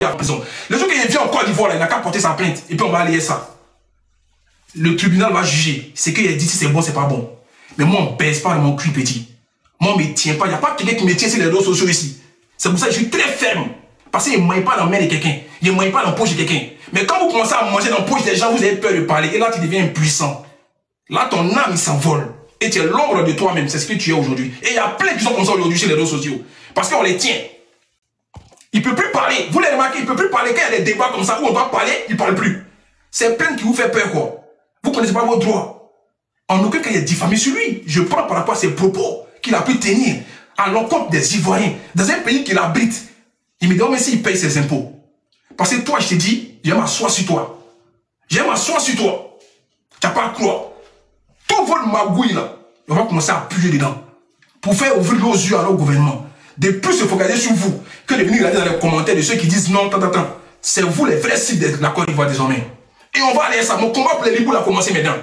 à la prison. Le jour qu'il vient en Côte d'Ivoire, il n'a qu'à porter sa plainte. Et puis on va aller ça. Le tribunal va juger. C'est qu'il a dit si c'est bon, c'est pas bon. Mais moi, on ne baisse pas mon cul petit. Moi, on ne me tient pas. Il n'y a pas quelqu'un qui me tient sur les réseaux sociaux ici. C'est pour ça que je suis très ferme. Parce qu'il ne mange pas dans la main de quelqu'un. Il ne mange pas dans la poche de quelqu'un. Mais quand vous commencez à manger dans la poche des gens, vous avez peur de parler. Et là, tu deviens impuissant. Là, ton âme, il s'envole. Et tu es l'ombre de toi-même. C'est ce que tu es aujourd'hui. Et il y a plein qui sont comme ça aujourd'hui sur les réseaux sociaux. Parce qu'on les tient. Il ne peut plus parler. Vous les remarquez, il ne peut plus parler. Quand il y a des débats comme ça où on doit parler, il ne parle plus. C'est plein qui vous fait peur, quoi. Vous ne connaissez pas vos droits. En aucun cas, il y a diffamé sur lui. Je prends par rapport à ses propos qu'il a pu tenir à l'encontre des Ivoiriens dans un pays qu'il abrite. Il me demande même s'il paye ses impôts. Parce que toi, je te dis, je vais m'asseoir sur toi. Je vais m'asseoir sur toi. Tu n'as pas à croire. Tout votre magouille là, on va commencer à appuyer dedans. Pour faire ouvrir nos yeux à notre gouvernement. De plus se focaliser sur vous que de venir regarder dans les commentaires de ceux qui disent non, c'est vous les vrais cibles de la Côte d'Ivoire désormais. Et on va aller à ça. Mon combat pour les Liboules a commencé maintenant.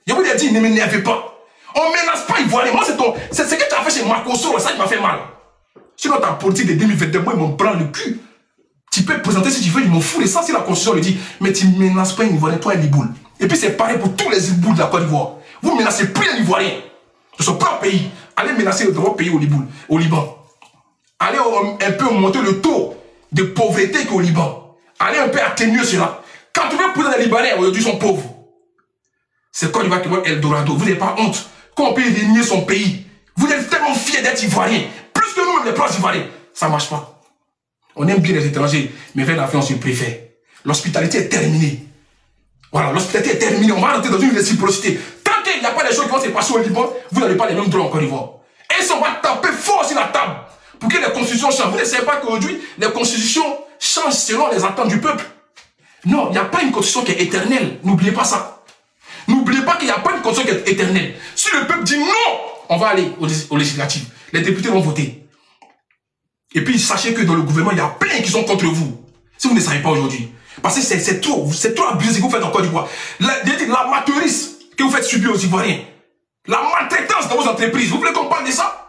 Je vous l'ai dit, ne m'énervez pas. On ne menace pas Ivoirien. Moi, c'est ce que tu as fait chez Marcoso, ça qui m'a fait mal. Sinon, ta politique de 2022, moi, ils m'ont pris le cul. Tu peux présenter si tu veux, ils m'ont foutu. Ça, c'est la Constitution le dit. Mais tu ne menaces pas un Ivoirien, toi, un Liboule. Et puis, c'est pareil pour tous les Liboules de la Côte d'Ivoire. Vous ne menacez plus un Ivoirien de son propre pays. Allez menacer votre pays au Liban. Allez un peu monter le taux de pauvreté qu'au Liban. Allez un peu atténuer cela. 80% des Libanais aujourd'hui sont pauvres. C'est Côte d'Ivoire qui va Eldorado. Vous n'avez pas honte. Quand on peut régner son pays, vous êtes tellement fiers d'être Ivoiriens. Plus que nous, les places Ivoiriens. Ça ne marche pas. On aime bien les étrangers, mais vers la fin, on se préfère. L'hospitalité est terminée. Voilà, l'hospitalité est terminée. On va rentrer dans une réciprocité. Tant qu'il n'y a pas des choses qui vont se passer au Liban, vous n'avez pas les mêmes droits en Côte d'Ivoire. Et ça, on va taper fort sur la table pour que les constitutions changent. Vous ne savez pas qu'aujourd'hui, les constitutions changent selon les attentes du peuple. Non, il n'y a pas une constitution qui est éternelle. N'oubliez pas ça. N'oubliez pas qu'il n'y a pas une constitution qui est éternelle. Si le peuple dit non, on va aller aux législatives. Les députés vont voter. Et puis, sachez que dans le gouvernement, il y a plein qui sont contre vous. Si vous ne savez pas aujourd'hui. Parce que c'est trop abusé ce que vous faites en Côte d'Ivoire. L'amateurisme que vous faites subir aux Ivoiriens. La maltraitance dans vos entreprises. Vous voulez qu'on parle de ça?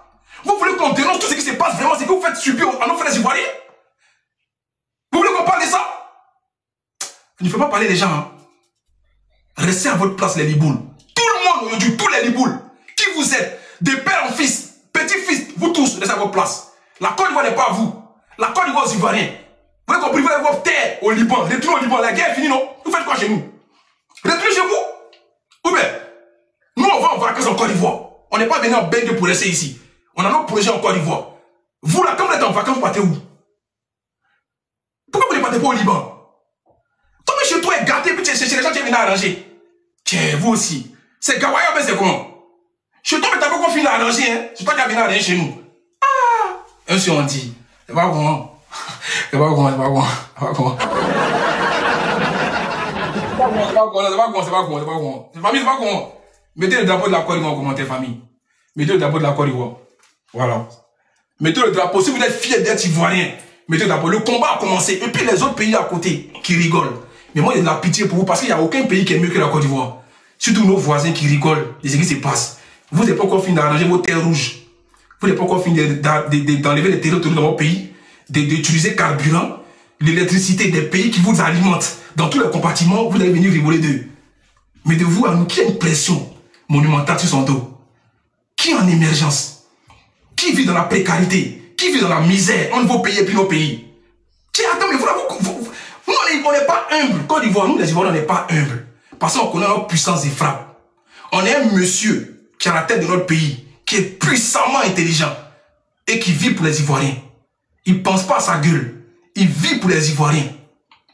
Vous voulez qu'on dénonce tout ce qui se passe vraiment, ce que vous faites subir à nos frères Ivoiriens? Vous voulez qu'on parle de ça? Il ne faut pas parler des gens. Hein. Restez à votre place, les Liboules. Tout le monde aujourd'hui, tous les Liboules. Qui vous êtes? De père en fils, petit-fils, vous tous, restez à votre place. La Côte d'Ivoire n'est pas à vous. La Côte d'Ivoire aux Ivoiriens. Vous avez compris, vous avez votre terre au Liban. Retournez au Liban, la guerre est finie, non? Vous faites quoi chez nous? Retournez chez vous? Ou bien, nous on va en vacances en Côte d'Ivoire. On n'est pas venu en Bengue pour rester ici. On a notre projet en Côte d'Ivoire. Vous là, quand vous êtes en vacances, vous partez où? Pourquoi vous ne partez pas au Liban? Toi, chez toi, est gâté, puis chez les gens qui viennent arranger. Tiens, vous aussi. C'est Gawaya, mais c'est comment? Chez toi, mais t'as pas qu'on finit à arranger, hein? C'est toi qui as venu arranger chez nous. Ah! Un on dit. C'est pas comment? C'est pas comment, c'est pas comment. C'est pas comment. C'est pas comment, c'est pas comment, c'est pas comment, c'est pas comment. Famille, c'est pas comment. Mettez le drapeau de la Côte d'Ivoire en commentaire, famille. Mettez le drapeau de la Côte d'Ivoire. Voilà. Mettez le drapeau. Si vous êtes fiers d'être Ivoirien, mettez le drapeau. Le combat a commencé. Et puis les autres pays à côté qui rigolent. Mais moi, il y a de la pitié pour vous parce qu'il n'y a aucun pays qui est mieux que la Côte d'Ivoire. Surtout nos voisins qui rigolent. Les ce qui se passe. Vous n'avez pas encore fini d'arranger vos terres rouges. Vous n'avez pas encore fini d'enlever les territoires dans votre pays. D'utiliser carburant, l'électricité des pays qui vous alimentent. Dans tous les compartiments, vous allez venir rigoler d'eux. Mais de vous à nous, qui a une pression monumentale sur son dos? Qui est en émergence? Qui vit dans la précarité? Qui vit dans la misère entre vos pays et puis nos pays? Tiens, attends, mais nous, on n'est pas humble. Côte d'Ivoire, nous les Ivoiriens, on n'est pas humble. Parce qu'on connaît notre puissance des frappes. On est un monsieur qui est à la tête de notre pays, qui est puissamment intelligent et qui vit pour les Ivoiriens. Il ne pense pas à sa gueule. Il vit pour les Ivoiriens.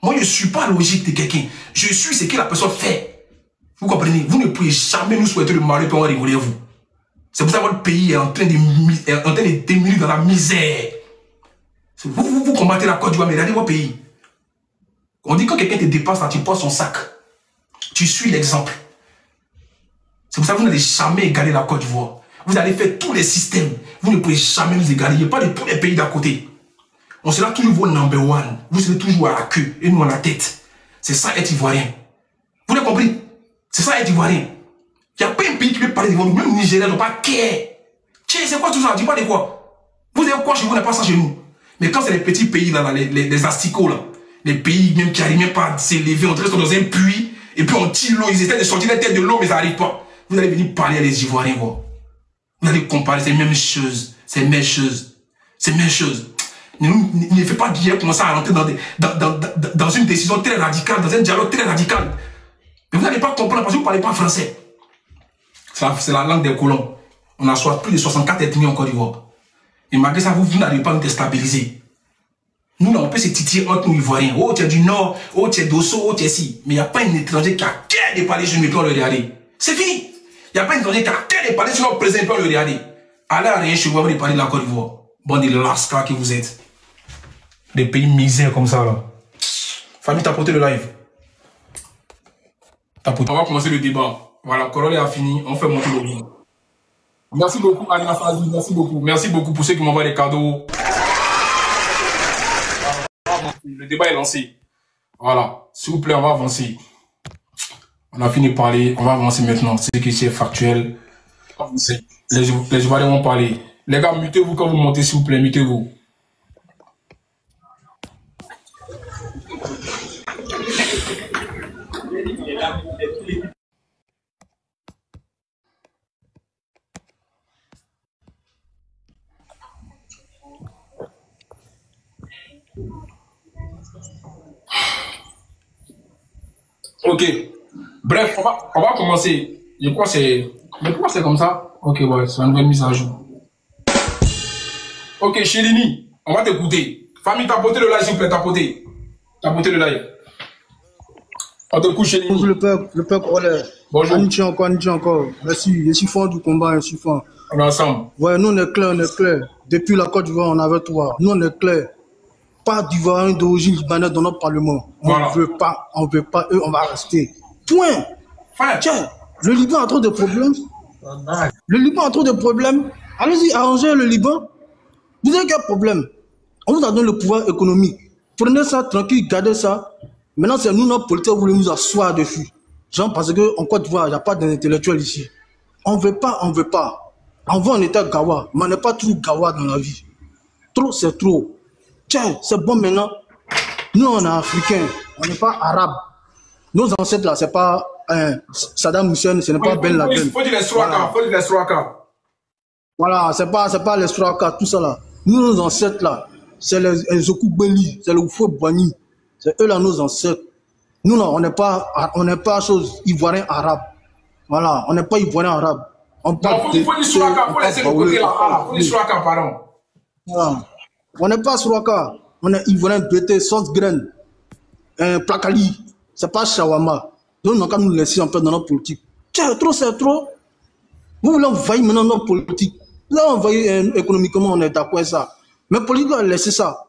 Moi, je ne suis pas logique de quelqu'un. Je suis ce que la personne fait. Vous comprenez? Vous ne pouvez jamais nous souhaiter le malheur pour rigoler vous. C'est pour ça que votre pays est en train de démulir dans la misère. Vous combattez la Côte d'Ivoire, mais regardez votre pays. On dit que quand quelqu'un te dépasse, là, tu portes son sac. Tu suis l'exemple. C'est pour ça que vous n'allez jamais égaler la Côte d'Ivoire. Vous allez faire tous les systèmes. Vous ne pouvez jamais nous égaler. Il n'y a pas de tous les pays d'à côté. On sera toujours vos number one. Vous serez toujours à la queue et nous à la tête. C'est ça être Ivoirien. Vous l'avez compris? C'est ça être Ivoirien. Il n'y a pas un pays qui peut parler de vous. Même Nigeria n'ont pas care. Tiens, c'est quoi tout ça? Dis pas de quoi. Vous avez quoi chez vous, n'a pas ça chez nous. Mais quand c'est les petits pays, là, les asticots, là, Les pays même qui n'arrivent même pas à s'élever, on reste dans un puits, et puis on tire l'eau, ils essaient de sortir la tête de l'eau, mais ça n'arrive pas. Vous allez venir parler à les Ivoiriens, quoi. Vous allez comparer ces mêmes choses, ces mêmes choses, ces mêmes choses. Ne faites pas bien commencer à rentrer dans une décision très radicale, dans un dialogue très radical. Mais vous n'allez pas comprendre parce que vous ne parlez pas français. C'est la langue des colons. On a soit plus de 64 ethnies en Côte d'Ivoire. Et malgré ça, vous n'arrivez pas à nous déstabiliser. Nous, là, on peut se titiller entre nous Ivoiriens. Oh, tu es du Nord, oh, tu es d'Osso, oh, tu es ici. Mais il n'y a pas un étranger qui a cœur de parler sur le plan le regarder. C'est fini. Il n'y a pas un étranger qui a cœur de parler sur notre président plan le regarder. Allez à rien chez vous, de parler de la Côte d'Ivoire. Bon, des lascars que vous êtes. Des pays misères comme ça, là. Famille, tapoter le live. Tapoter. On va commencer le débat. Voilà, Corolle a fini. On fait monter le live. Merci beaucoup, Anna Fazi. Merci beaucoup. Merci beaucoup pour ceux qui m'envoient des cadeaux. Le débat est lancé. Voilà. S'il vous plaît, on va avancer. On a fini de parler. On va avancer maintenant. C'est ce qui est factuel. Les Ivoiriens vont parler. Les gars, mutez-vous quand vous montez, s'il vous plaît. Mutez-vous. Ok. Bref, on va commencer. Je crois que c'est... Mais pourquoi c'est comme ça? Ok, ouais, c'est une nouvelle mise à jour. Ok, Chélini, on va t'écouter. Famille, tapotez le live, s'il vous plaît, tapotez. Tapotez le live. On t'écoute, Chélini. Bonjour le peuple, olé. Bonjour. On tient encore. Merci, je suis fort du combat, je suis fort. On est ensemble. Ouais, nous on est clair. Depuis la Côte d'Ivoire, on avait toi. Nous on est clair. Pas d'Ivoiriens d'origine libanaise dans notre parlement. Voilà. On veut pas, eux, on va rester. Point. Frère. Tiens, le Liban a trop de problèmes. Le Liban a trop de problèmes. Allez-y, arrangez le Liban. Vous avez quel problème? On vous a donné le pouvoir économique. Prenez ça tranquille, gardez ça. Maintenant, c'est nous, notre politique, vous voulez nous asseoir dessus. Genre, parce qu'en Côte d'Ivoire, il n'y a pas d'intellectuels ici. On veut pas. Avant, on était Gawa, mais on n'est pas trop Gawa dans la vie. Trop, c'est trop. Tiens, c'est bon maintenant. Nous, on est africains, on n'est pas arabes. Nos ancêtres, là, c'est pas Saddam Hussein, ce n'est pas Ben Laden. Faut dire les Straka. Voilà, c'est pas les Straka, tout ça là. Nous, nos ancêtres là, c'est les Zoku Beli, c'est le Oufou Bani. C'est eux là, nos ancêtres. Nous, là, on n'est pas chose ivoirien arabe. Voilà, on n'est pas ivoirien arabe. Non, faut dire Straka, faut laisser le côté là. Faut dire Straka, pardon. Voilà. On n'est pas Straka, on est ivoirien BT, sauce graine, placali. C'est pas Shawama. Donc, on n'a qu'à nous laisser un peu dans notre politique. Tiens, trop, c'est trop. Vous voulez envahir maintenant notre politique. Vous avez envahi économiquement, on est d'accord avec ça. Mais politique, on a laissé ça.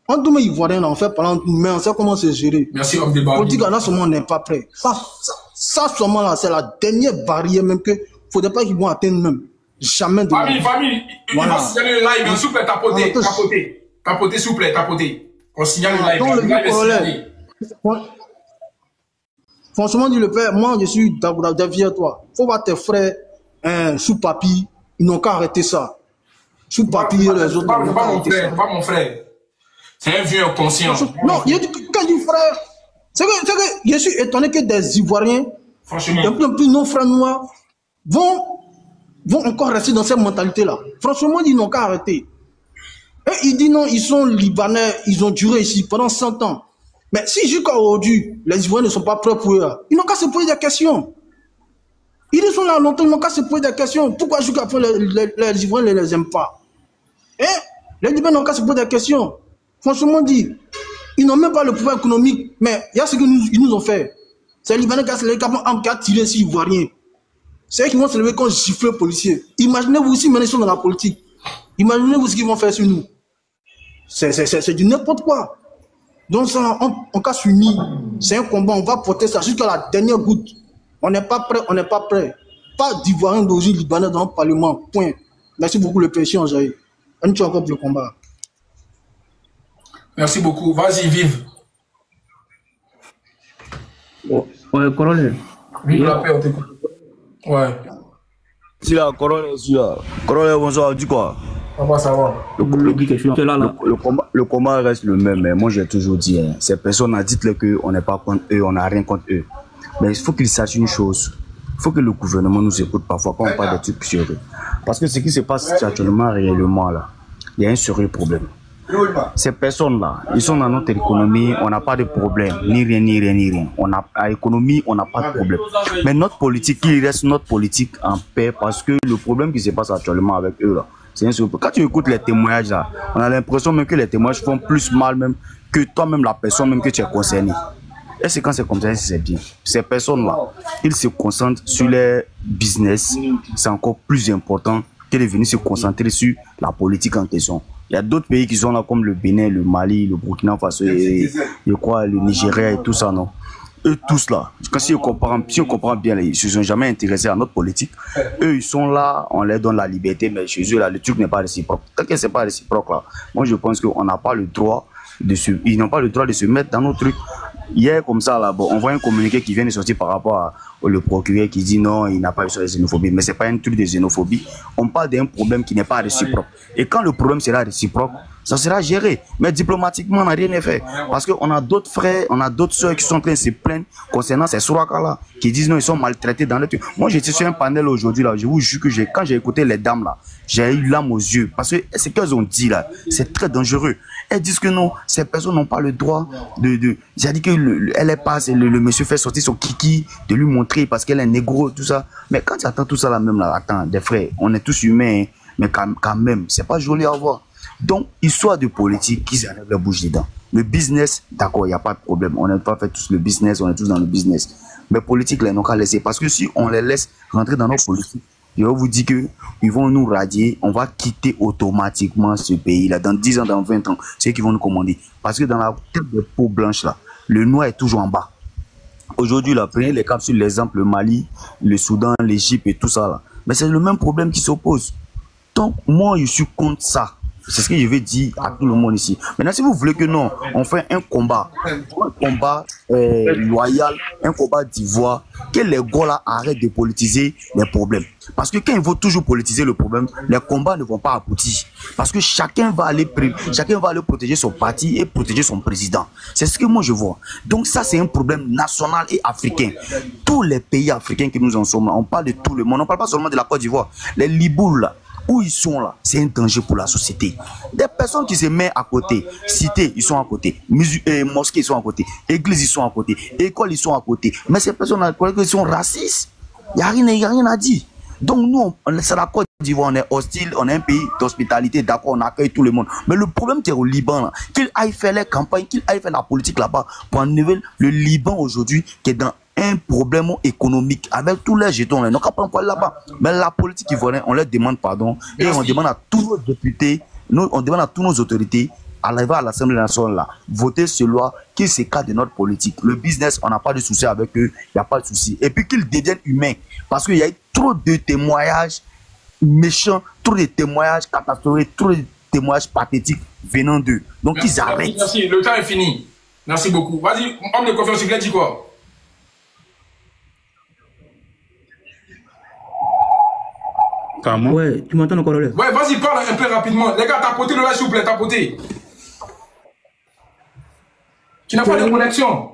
On doit ivoirien, on fait parler, mais on sait comment se gérer. Merci, homme de barrière. Politique, là, seulement, on n'est pas prêt. Ça seulement, là, c'est la dernière barrière, même que faudrait pas qu'ils vont atteindre même. Jamais de Famille, voilà. Il faut signaler le live, s'il vous plaît, tapotez, s'il vous plaît, tapotez. On signale le live. Donc, Le live est signalé. Franchement, dit le père, moi, je suis derrière toi. Faut voir tes frères sous papier, ils n'ont qu'à arrêter ça. Sous papier, les autres. Pas mon frère. C'est un vieux inconscient. Non, quand du frère, c'est que je suis étonné que des Ivoiriens, franchement, et puis nos frères noirs, vont encore rester dans cette mentalité-là. Franchement, ils n'ont qu'à arrêter. Et ils disent non, ils sont Libanais, ils ont duré ici pendant 100 ans. Mais si jusqu'à aujourd'hui, les Ivoiriens ne sont pas prêts pour eux, ils n'ont qu'à se poser des questions. Ils sont là longtemps, ils n'ont qu'à se poser des questions. Pourquoi jusqu'à présent les Ivoiriens ne les aiment pas? Les Libanais n'ont qu'à se poser des questions. Franchement dit, ils n'ont même pas le pouvoir économique, mais il y a ce qu'ils nous ont fait. C'est les Libanais qui ont tiré ces Ivoiriens. C'est eux qui vont se lever quand gifle le policier. Imaginez-vous aussi, maintenant ils sont dans la politique. Imaginez-vous ce qu'ils vont faire sur nous. C'est du n'importe quoi. Donc ça, on casse s'unir. C'est un combat, on va porter ça jusqu'à la dernière goutte. On n'est pas prêt. Pas d'Ivoiriens d'origine libanaise dans le Parlement. Point. Merci beaucoup le péché en jaillit. On tient encore pour le combat. Merci beaucoup. Vas-y, vive. Ouais, Corolle. Vive la paix, on t'écoute. Ouais. Si là, Corolle, bonsoir, dis quoi? On va savoir. Le combat reste le même, mais moi j'ai toujours dit, hein, ces personnes, dites-le qu'on n'est pas contre eux, on n'a rien contre eux. Mais il faut qu'ils sachent une chose. Il faut que le gouvernement nous écoute parfois quand on parle de trucs sérieux. Parce que ce qui se passe actuellement, réellement, là, il y a un sérieux problème. Ces personnes-là, ils sont dans notre économie, on n'a pas de problème, ni rien. À l'économie, on n'a pas de problème. Mais notre politique, il reste notre politique en paix parce que le problème qui se passe actuellement avec eux, là, c'est un seul. Quand tu écoutes les témoignages, là, on a l'impression même que les témoignages font plus mal même que toi-même, la personne même que tu es concerné. Et c'est quand c'est comme ça, c'est bien. Ces personnes-là, ils se concentrent sur leur business, c'est encore plus important que de venir se concentrer sur la politique en question. Il y a d'autres pays qui sont là comme le Bénin, le Mali, le Burkina Faso, et, je crois le Nigeria et tout ça, non? Eux tous là, si on comprend bien, ils ne se sont jamais intéressés à notre politique. Eux, ils sont là, on leur donne la liberté, mais chez eux, là, le truc n'est pas réciproque. Tant que ce n'est pas réciproque, là, moi je pense qu'on n'a pas le droit ils n'ont pas le droit de se mettre dans nos trucs. Hier, comme ça, là, bon, on voit un communiqué qui vient de sortir par rapport au procureur qui dit non, il n'a pas eu sur la xénophobie. Mais ce n'est pas un truc de xénophobie. On parle d'un problème qui n'est pas réciproque. Et quand le problème sera réciproque, ça sera géré. Mais diplomatiquement, on n'a rien fait. Parce qu'on a d'autres frères, on a d'autres soeurs qui sont en train de se plaindre concernant ces Souraka-là, qui disent non, ils sont maltraités dans le truc. Moi, j'étais sur un panel aujourd'hui, là, je vous jure que quand j'ai écouté les dames, là, j'ai eu l'âme aux yeux. Parce que ce qu'elles ont dit, là, c'est très dangereux. Elles disent que non, ces personnes n'ont pas le droit de j'ai dit que elle est pas, le monsieur fait sortir son kiki, de lui montrer parce qu'elle est négro, tout ça. Mais quand tu attends tout ça là même, là, attends, des frères, on est tous humains, hein, mais quand même, c'est pas joli à voir. Donc, histoire de politique, qu'ils enlèvent la bouche dedans. Le business, d'accord, il n'y a pas de problème. On n'a pas fait tous le business, on est tous dans le business. Mais politique, là, ils n'ont qu'à laisser. Parce que si on les laisse rentrer dans nos politiques, je vous dis qu'ils vont nous radier, on va quitter automatiquement ce pays-là. Dans 10 ans, dans 20 ans, c'est eux qui vont nous commander. Parce que dans la tête de peau blanche, là, le noir est toujours en bas. Aujourd'hui, là, prenez les cas sur l'exemple, le Mali, le Soudan, l'Égypte et tout ça, là. Mais c'est le même problème qui s'oppose. Donc, moi, je suis contre ça. C'est ce que je vais dire à tout le monde ici. Maintenant, si vous voulez que non, on fait un combat loyal, un combat d'ivoire, que les gars là arrêtent de politiser les problèmes. Parce que quand ils vont toujours politiser le problème, les combats ne vont pas aboutir. Parce que chacun va aller protéger son parti et protéger son président. C'est ce que moi je vois. Donc ça, c'est un problème national et africain. Tous les pays africains que nous en sommes là, on parle de tout le monde. On ne parle pas seulement de la Côte d'Ivoire. Les Libouls là, où ils sont là, c'est un danger pour la société. Des personnes qui se mettent à côté, cités, ils sont à côté, mosquées, ils sont à côté, églises, ils sont à côté, écoles, ils sont à côté. Mais ces personnes-là, ils sont racistes. Il n'y a rien à dire. Donc nous, c'est la Côte d'Ivoire, on est hostile, on est un pays d'hospitalité, d'accord, on accueille tout le monde. Mais le problème qui est au Liban, qu'ils aillent faire les campagnes, qu'ils aillent faire la politique là-bas, pour enlever le Liban aujourd'hui, qui est dans un problème économique avec tous les jetons. Ils n'ont qu'à pas là-bas. Mais la politique ivoirienne, on leur demande pardon. Et on demande à tous nos députés, on demande à toutes nos autorités, à l'Assemblée nationale, là, voter ce loi qui s'écarte de notre politique. Le business, on n'a pas de souci avec eux, il n'y a pas de souci. Et puis qu'ils deviennent humains. Parce qu'il y a eu trop de témoignages méchants, trop de témoignages catastrophiques, trop de témoignages pathétiques venant d'eux. Donc ils arrêtent. Merci, le temps est fini. Merci beaucoup. Vas-y, homme de confiance, tu dis quoi? Ouais, tu m'entends encore là? Ouais, vas-y, parle un peu rapidement. Les gars, tapotez le live, s'il vous plaît, tapotez. Tu n'as pas de connexion.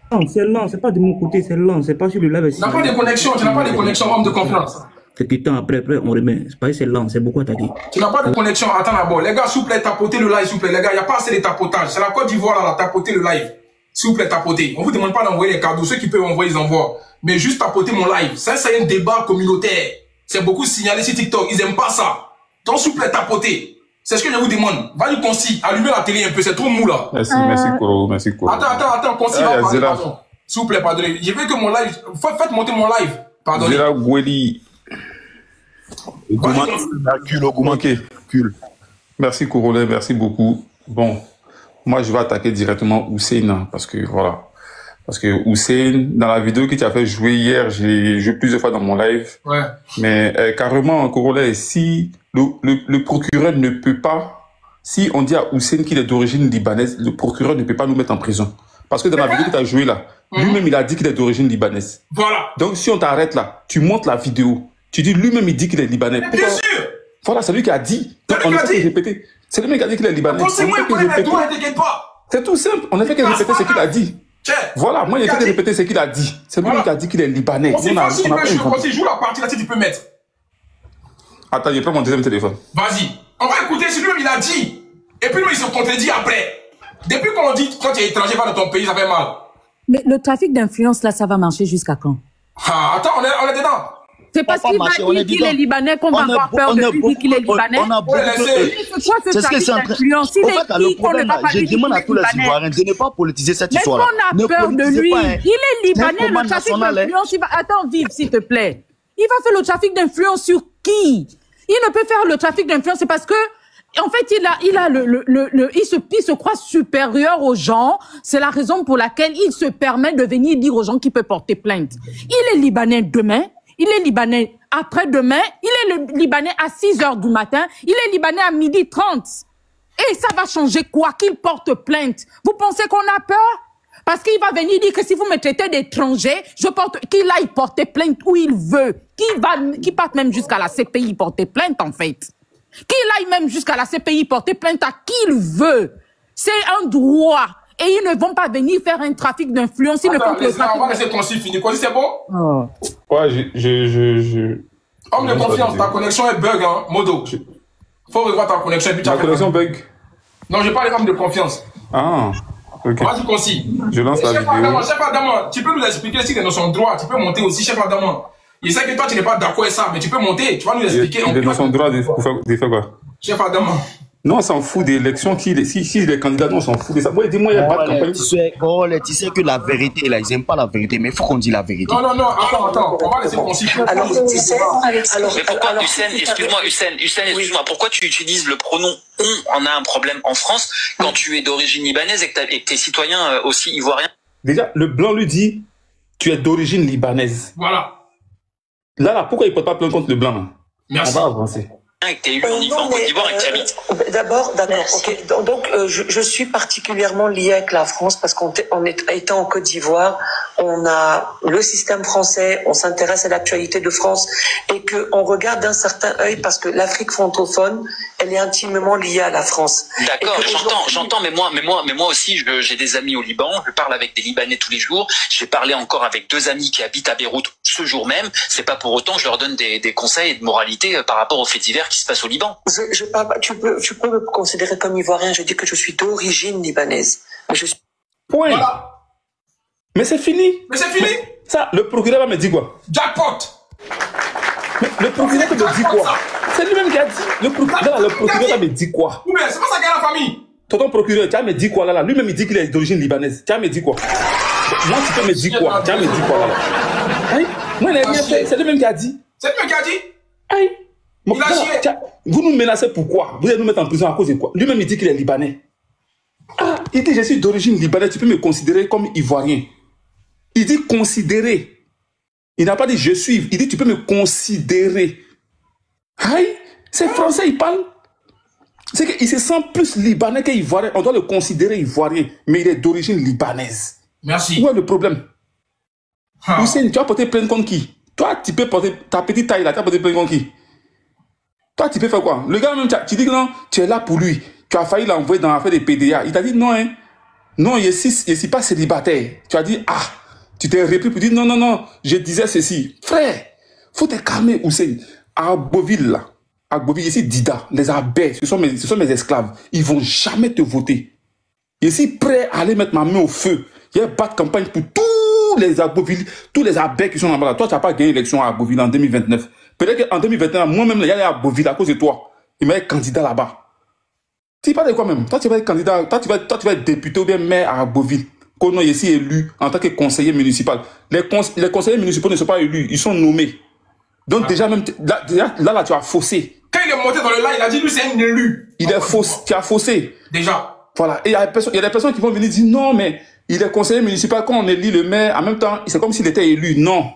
Non, c'est lent, c'est pas de mon côté, c'est lent, c'est pas sur le live. Tu n'as pas de connexion, tu n'as pas de connexion, homme de confiance. Quelques temps après, on remet. C'est pas c'est lent, c'est beaucoup attaqué. Tu n'as pas de connexion, attends d'abord. Les gars, s'il vous plaît, tapotez le live, s'il vous plaît. Les gars, il n'y a pas assez de tapotage. C'est la Côte d'Ivoire, là, tapotez le live. S'il vous plaît, tapotez. On ne vous demande pas d'envoyer les cadeaux. Ceux qui peuvent envoyer, ils envoient. Mais juste tapoter mon live. Ça, c'est un débat communautaire. C'est beaucoup signalé sur TikTok. Ils n'aiment pas ça. Donc, s'il vous plaît, tapotez. C'est ce que je vous demande. Va du concis. Allumez la télé un peu. C'est trop mou, là. Merci, Koro. Merci, Koro. Attends. Concis va parler, pardon. S'il vous plaît, pardonnez. Je veux que mon live... Faites monter mon live. Pardonnez. Zera Gweli. Merci, Koro. Merci beaucoup. Bon. Moi, je vais attaquer directement Hussein. Parce que, voilà. Parce que Hussein, dans la vidéo que tu as fait jouer hier, j'ai joué plusieurs fois dans mon live. Ouais. Mais carrément, Corollaire, si le procureur ne peut pas, si on dit à Hussein qu'il est d'origine libanaise, le procureur ne peut pas nous mettre en prison. Parce que dans la vidéo que tu as joué là, lui-même il a dit qu'il est d'origine libanaise. Voilà. Donc si on t'arrête là, tu montes la vidéo Tu dis lui-même, il dit qu'il est libanais. Bien sûr. Voilà, c'est lui qui a dit. C'est lui qui a dit. Répéter. C'est lui qui a dit qu'il est libanais. Conseille-moi un problème avec toi, ne t'inquiète pas. C'est tout simple. On a fait que répéter ce qu'il a dit. Tiens. Voilà, moi, il a fait que répéter ce qu'il a dit. C'est lui qui a dit qu'il est libanais. Si tu joue la partie là, si tu peux mettre. Attends, je prends mon deuxième téléphone. Vas-y. On va écouter ce que lui-même il a dit. Et puis lui, il se contredit après. Depuis qu'on dit, quand tu es étranger, va dans ton pays, ça fait mal. Mais le trafic d'influence, là, ça va marcher jusqu'à quand? Ah, attends, on est dedans. C'est parce qu'il va dire qu'il est libanais qu'on va avoir peur de lui dire qu'il est libanais. On a beaucoup c'est ce trafic d'influence. Il est qui qu'on ne va pas dire qu'il est libanais. Je demande à tous les Ivoiriens de ne pas politiser cette histoire-là. Mais qu'on a peur de lui. Il est libanais, le trafic d'influence. Attends, vive, s'il te plaît. Il va faire le trafic d'influence sur qui? Il ne peut faire le trafic d'influence, c'est parce que en fait, il se croit supérieur aux gens. C'est la raison pour laquelle il se permet de venir dire aux gens qu'il peut porter plainte. Il est libanais demain. Il est libanais après-demain. Il est libanais à 6h du matin. Il est libanais à 12h30. Et ça va changer quoi qu'il porte plainte? Vous pensez qu'on a peur? Parce qu'il va venir dire que si vous me traitez d'étranger, qu'il aille porter plainte où il veut. Qu'il parte même jusqu'à la CPI porter plainte, en fait. Qu'il aille même jusqu'à la CPI porter plainte à qui il veut. C'est un droit. Et ils ne vont pas venir faire un trafic d'influence. Ils ne font que le trafic. On va laisser Concis finir. Concis, c'est bon? Oh. Ouais, Homme de confiance, ta connexion est bug, hein, Modo. Faut revoir ta connexion. Ta connexion bug? Non, je parle d'homme de confiance. Ah, ok. Vas-y, Concis. Je lance la vidéo. Chef Adama, tu peux nous expliquer si les notions de droit. Tu peux monter aussi, chef Adama. Il sait que toi, tu n'es pas d'accord avec ça, mais tu peux monter. Tu vas nous expliquer. Il est dans son droit de faire quoi? Chef Adama. Non, on s'en fout des élections. Si les candidats, non, on s'en fout de ça. Moi, dis-moi, il n'y a pas de campagne. Tu sais que la vérité, là, ils n'aiment pas la vérité, mais il faut qu'on dise la vérité. Non, attends. On va laisser Concis. Alors, tu sais, mais pourquoi, Hussein, excuse-moi, pourquoi tu utilises le pronom on a un problème en France quand tu es d'origine libanaise et que t'es citoyen aussi ivoirien? Déjà, le blanc lui dit, tu es d'origine libanaise. Voilà. Là, pourquoi il ne porte pas plainte contre le blanc? Merci. On va avancer. Et que t'es élu en Côte d'Ivoire et que tu habites. D'abord, ok. Donc, je suis particulièrement liée avec la France parce étant en Côte d'Ivoire, on a le système français, on s'intéresse à l'actualité de France et que on regarde d'un certain œil parce que l'Afrique francophone, elle est intimement liée à la France. D'accord, j'entends, mais moi aussi, j'ai des amis au Liban, je parle avec des Libanais tous les jours, j'ai parlé encore avec 2 amis qui habitent à Beyrouth ce jour même, c'est pas pour autant que je leur donne des conseils et de moralité par rapport aux faits divers qui se passent au Liban. Tu peux me considérer comme ivoirien, je dis que je suis d'origine libanaise. Point. Voilà. Mais c'est fini. Ça, le procureur va me dire quoi? Jackpot. Mais le procureur me dit quoi? C'est lui-même qui a dit. Le procureur va me dire quoi? Oui, mais c'est pas ça qu'il y a la famille. Ton procureur, tu as me dit quoi là? Lui-même il dit qu'il est d'origine libanaise. Tu as me dit quoi? Moi, tu peux me dire quoi? Tu as me dit quoi là? Aïe. Moi, il n'a rien fait. C'est lui-même qui a dit. C'est lui-même qui a dit? Aïe. Il a chié. Vous nous menacez pourquoi? Vous allez nous mettre en prison à cause de quoi? Lui-même il dit qu'il est libanais. Ah, il dit je suis d'origine libanaise, tu peux me considérer comme ivoirien. Il dit considérer. Il n'a pas dit je suis, il dit tu peux me considérer. Aïe, c'est français, il parle. C'est qu'il se sent plus libanais qu'ivoirien. On doit le considérer ivoirien, mais il est d'origine libanaise. Merci. Où est le problème? Hussein, tu as porté plainte contre qui? Toi, tu peux porter ta petite taille là, tu as porté plainte contre qui? Toi, tu peux faire quoi? Le gars même, tu dis que non, tu es là pour lui. Tu as failli l'envoyer dans l'affaire des PDA. Il t'a dit non, hein. Non, je suis pas célibataire. Tu as dit, ah, tu t'es repris pour dire non, je disais ceci. Frère, faut te calmer, Hussein. À Agboville, là, Agboville, ici, Dida, les abeilles, ce sont mes esclaves. Ils vont jamais te voter. Je suis prêt à aller mettre ma main au feu. Il y a une batte campagne pour tous les Agboville, tous les abeilles qui sont là-bas. Toi, tu n'as pas gagné l'élection à Agboville en 2029. Peut-être qu'en 2021, moi-même, il y a à Agboville à cause de toi. Il m'a été candidat là-bas. Tu parles de quoi même? Toi, tu vas être candidat, toi, tu vas être député ou bien maire à Agboville. Qu'on est ici élu en tant que conseiller municipal. Les conseillers municipaux ne sont pas élus, ils sont nommés. Donc déjà, même là, tu as faussé. Quand il est monté dans le live, il a dit lui, c'est un élu. Il est faussé, tu as faussé. Déjà. Voilà. Et il y a des personnes qui vont venir dire non, mais il est conseiller municipal quand on élit le maire. En même temps, c'est comme s'il était élu. Non.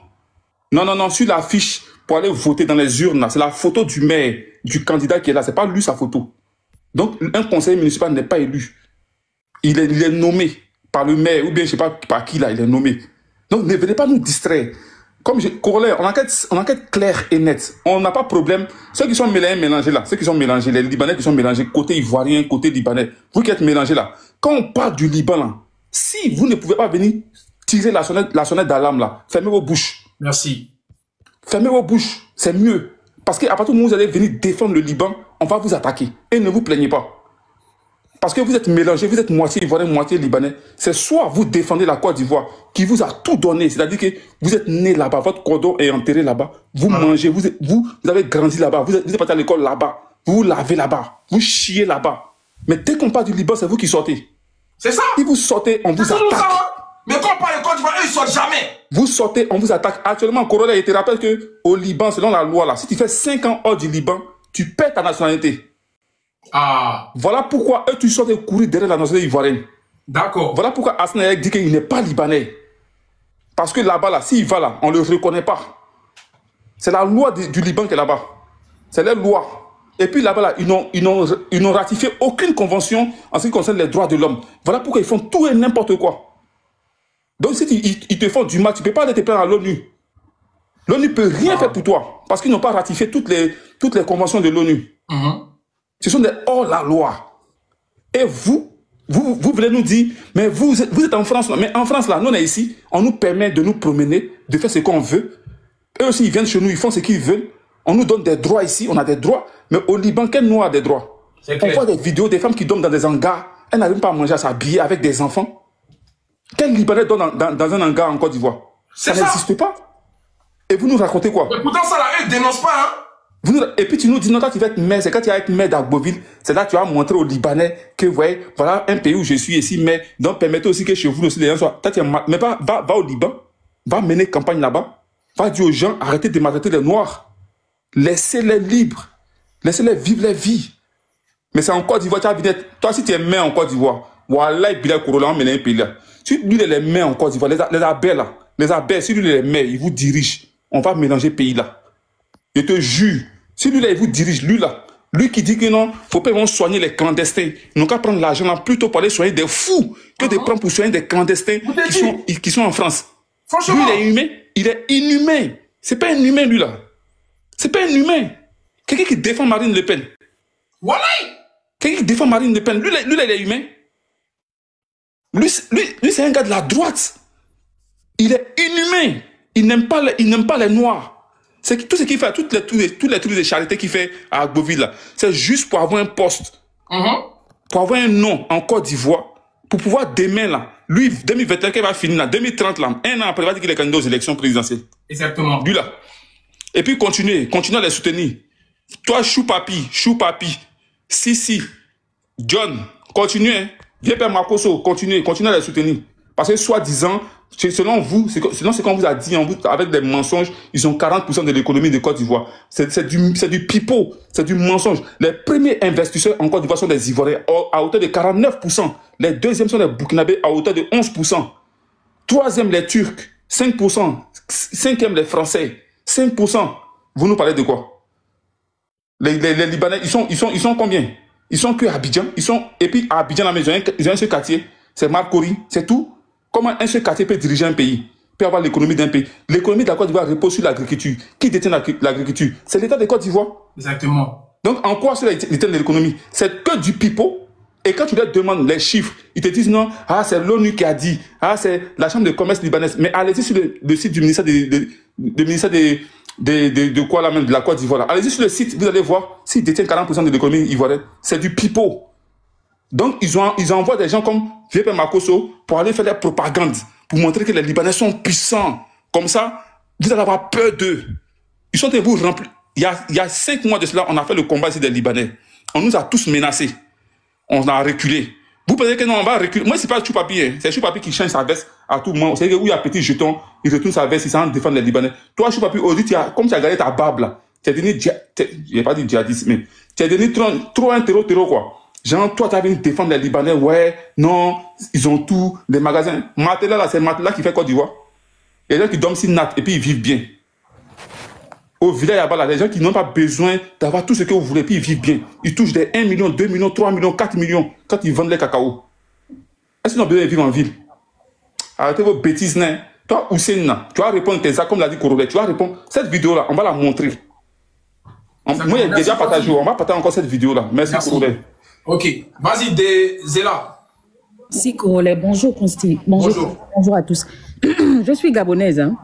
Non. Sur la fiche, pour aller voter dans les urnes, c'est la photo du maire, du candidat qui est là. C'est pas lui sa photo. Donc, un conseiller municipal n'est pas élu. Il est nommé par le maire, ou bien je sais pas par qui là, il est nommé. Donc, ne venez pas nous distraire. comme corollaire, on enquête claire et nette. On n'a pas de problème. Ceux qui sont mélangés là, ceux qui sont mélangés, les Libanais qui sont mélangés, côté ivoirien, côté libanais, vous qui êtes mélangés là, quand on parle du Liban là, si vous ne pouvez pas venir tirer la sonnette d'alarme là, fermez vos bouches. Merci. Fermez vos bouches, c'est mieux. Parce qu'à partir du moment où vous allez venir défendre le Liban, on va vous attaquer. Et ne vous plaignez pas. Parce que vous êtes mélangés, vous êtes moitié ivoirien, moitié libanais. C'est soit vous défendez la Côte d'Ivoire, qui vous a tout donné, c'est-à-dire que vous êtes né là-bas, votre cordon est enterré là-bas, vous mangez, vous avez grandi là-bas, vous êtes parti à l'école là-bas, vous lavez là-bas, vous chiez là-bas. Mais dès qu'on parle du Liban, c'est vous qui sortez. C'est ça. Si vous sortez, on vous attaque. Ça, hein? Mais quand on parle de Côte d'Ivoire, eux, ils sortent jamais. Vous sortez, on vous attaque. Actuellement, corollaire, il te rappelle qu'au Liban, selon la loi, là, si tu fais 5 ans hors du Liban, tu perds ta nationalité. Ah. Voilà pourquoi eux, tu sors de courir derrière la nationalité ivoirienne. D'accord. Voilà pourquoi Asnaïek dit qu'il n'est pas libanais. Parce que là-bas, là, s'il va là, on ne le reconnaît pas. C'est la loi du Liban qui est là-bas. C'est la loi. Et puis là-bas, là, ils n'ont ratifié aucune convention en ce qui concerne les droits de l'homme. Voilà pourquoi ils font tout et n'importe quoi. Donc si ils te font du mal, tu ne peux pas aller te plaindre à l'ONU. L'ONU ne peut rien faire pour toi. Parce qu'ils n'ont pas ratifié toutes les conventions de l'ONU. Ce sont des hors-la-loi. Et vous voulez nous dire, mais vous êtes en France. Mais en France, là, nous, on est ici. On nous permet de nous promener, de faire ce qu'on veut. Eux aussi, ils viennent chez nous, ils font ce qu'ils veulent. On nous donne des droits ici, on a des droits. Mais au Liban, quel noir a des droits? On voit des vidéos des femmes qui dorment dans des hangars. Elles n'arrivent pas à manger, à s'habiller avec des enfants. Quel Libanais dort dans un hangar en Côte d'Ivoire? Ça n'existe pas. Et vous nous racontez quoi? Mais pourtant, ça, là, eux, ils dénoncent pas, hein? Et puis tu nous dis, non, quand tu vas être maire, c'est quand tu vas être maire d'Agboville, c'est là que tu vas montrer aux Libanais que, voyez, voilà un pays où je suis ici, mais donc permettez aussi que chez vous aussi les gens soient. Mais va au Liban, va mener campagne là-bas, va dire aux gens, arrêtez de maltraiter les Noirs, laissez-les libres, laissez-les vivre leur vie. Mais c'est en Côte d'Ivoire, tu vas venir, toi si tu es maire en Côte d'Ivoire, voilà, il billet Corolla, on mène un pays là. Si lui, il est maire en Côte d'Ivoire, les abeilles là, les abeilles, si lui, il est maire, il vous dirige, on va mélanger pays là. Je te jure. Si lui là, il vous dirige, lui là, lui qui dit que non, faut pas vraiment soigner les clandestins. Ils n'ont qu'à prendre l'argent là plutôt pour aller soigner des fous que de prendre pour soigner des clandestins qui sont en France. Franchement. Lui, il est humain. Il est inhumain. C'est pas un humain, lui là. C'est pas un humain. Quelqu'un qui défend Marine Le Pen. Voilà. Quelqu'un qui défend Marine Le Pen. Lui là, il est humain. Lui c'est un gars de la droite. Il est inhumain. Il n'aime pas les Noirs. C'est tout ce qu'il fait, tous les trucs de charité qu'il fait à Agboville, c'est juste pour avoir un poste, pour avoir un nom en Côte d'Ivoire, pour pouvoir demain, là, lui, 2021, qu'il va finir là, 2030, là, un an après, il va dire qu'il est candidat aux élections présidentielles. Exactement. Lui, là. Et puis, continuez à les soutenir. Toi, Choupapi, Sissi, John, continuez, hein. Vieux Père Makosso, continuez à les soutenir. Parce que, soi-disant, selon vous, selon ce qu'on vous a dit, avec des mensonges, ils ont 40% de l'économie de Côte d'Ivoire. C'est du pipeau, c'est du mensonge. Les premiers investisseurs en Côte d'Ivoire sont des Ivoiriens à hauteur de 49%. Les deuxièmes sont les Burkinabés à hauteur de 11%. Troisième, les Turcs, 5%. Cinquième, les Français, 5%. Vous nous parlez de quoi? Les Libanais, ils sont combien? Ils sont que à Abidjan. Et puis à Abidjan, ils ont un seul quartier. C'est Marcory, c'est tout. Comment un seul quartier peut diriger un pays, peut avoir l'économie d'un pays? L'économie de la Côte d'Ivoire repose sur l'agriculture. Qui détient l'agriculture? C'est l'État de Côte d'Ivoire. Exactement. Donc, en quoi cela détient l'économie? C'est que du pipeau. Et quand tu leur demandes les chiffres, ils te disent non, c'est l'ONU qui a dit, c'est la Chambre de commerce libanaise. Mais allez-y sur le site du ministère de quoi là même, de la Côte d'Ivoire. Allez-y sur le site, vous allez voir s'ils détiennent 40% de l'économie ivoirienne. C'est du pipeau. Donc, ils envoient des gens comme Vieux Père Makosso pour aller faire la propagande, pour montrer que les Libanais sont puissants. Comme ça, vous allez avoir peur d'eux. Ils sont vous remplis. Il y a 5 mois de cela, on a fait le combat ici des Libanais. On nous a tous menacés. On a reculé. Vous pensez que non, on va reculer. Moi, c'est pas Choupapi. Hein. C'est Choupapi qui change sa veste à tout moment. C'est-à-dire où il y a un petit jeton, il retourne sa veste, il s'en défendre les Libanais. Toi, Choupapi, aujourd'hui, comme tu as gardé ta barbe là, tu as donné, je n'ai pas dit djihadiste, mais tu as donné trop un terreau, quoi. Genre, toi, tu as venu défendre les Libanais, ouais, non, ils ont tout, des magasins. Matela, là, c'est Matela qui fait Côte d'Ivoire. Il y a des gens qui dorment si nat et puis ils vivent bien. Au village là-bas, là, les gens qui n'ont pas besoin d'avoir tout ce que vous voulez, puis ils vivent bien. Ils touchent des 1 million, 2 millions, 3 millions, 4 millions quand ils vendent les cacao. Est-ce qu'ils ont besoin de vivre en ville? Arrêtez vos bêtises, né. Toi, Hussein, tu vas répondre exactement comme l'a dit Kouroulé. Tu vas répondre. Cette vidéo-là, on va la montrer. Moi, j'ai déjà partagé. On va partager encore cette vidéo-là. Merci, Kouroulé. Ok. Vas-y, Zéla. Si, Kouroulé. Bonjour, Consti. Bonjour à tous. Je suis gabonaise. Hein.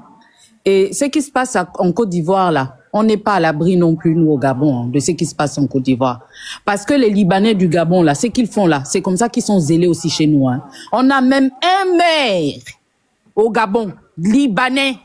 Et ce qui se passe en Côte d'Ivoire, là, on n'est pas à l'abri non plus, nous, au Gabon, hein, de ce qui se passe en Côte d'Ivoire. Parce que les Libanais du Gabon, là, ce qu'ils font là, c'est comme ça qu'ils sont zélés aussi chez nous. Hein. On a même un maire au Gabon, Libanais.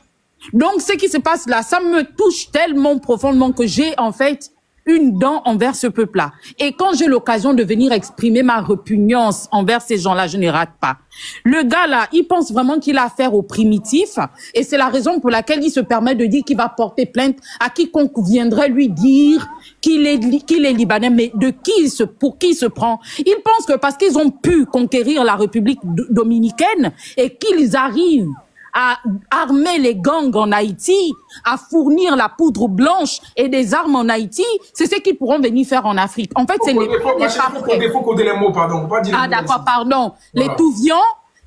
Donc, ce qui se passe là, ça me touche tellement profondément que j'ai, en fait, une dent envers ce peuple-là. Et quand j'ai l'occasion de venir exprimer ma répugnance envers ces gens-là, je ne rate pas. Le gars là, il pense vraiment qu'il a affaire aux primitifs et c'est la raison pour laquelle il se permet de dire qu'il va porter plainte à quiconque viendrait lui dire qu'il est libanais, mais pour qui il se prend? Il pense que parce qu'ils ont pu conquérir la République dominicaine et qu'ils arrivent à armer les gangs en Haïti, à fournir la poudre blanche et des armes en Haïti, c'est ce qu'ils pourront venir faire en Afrique. En fait, c'est les... faut coder les mots, pardon. Pas dire d'accord, pardon. Voilà. Les Touvians,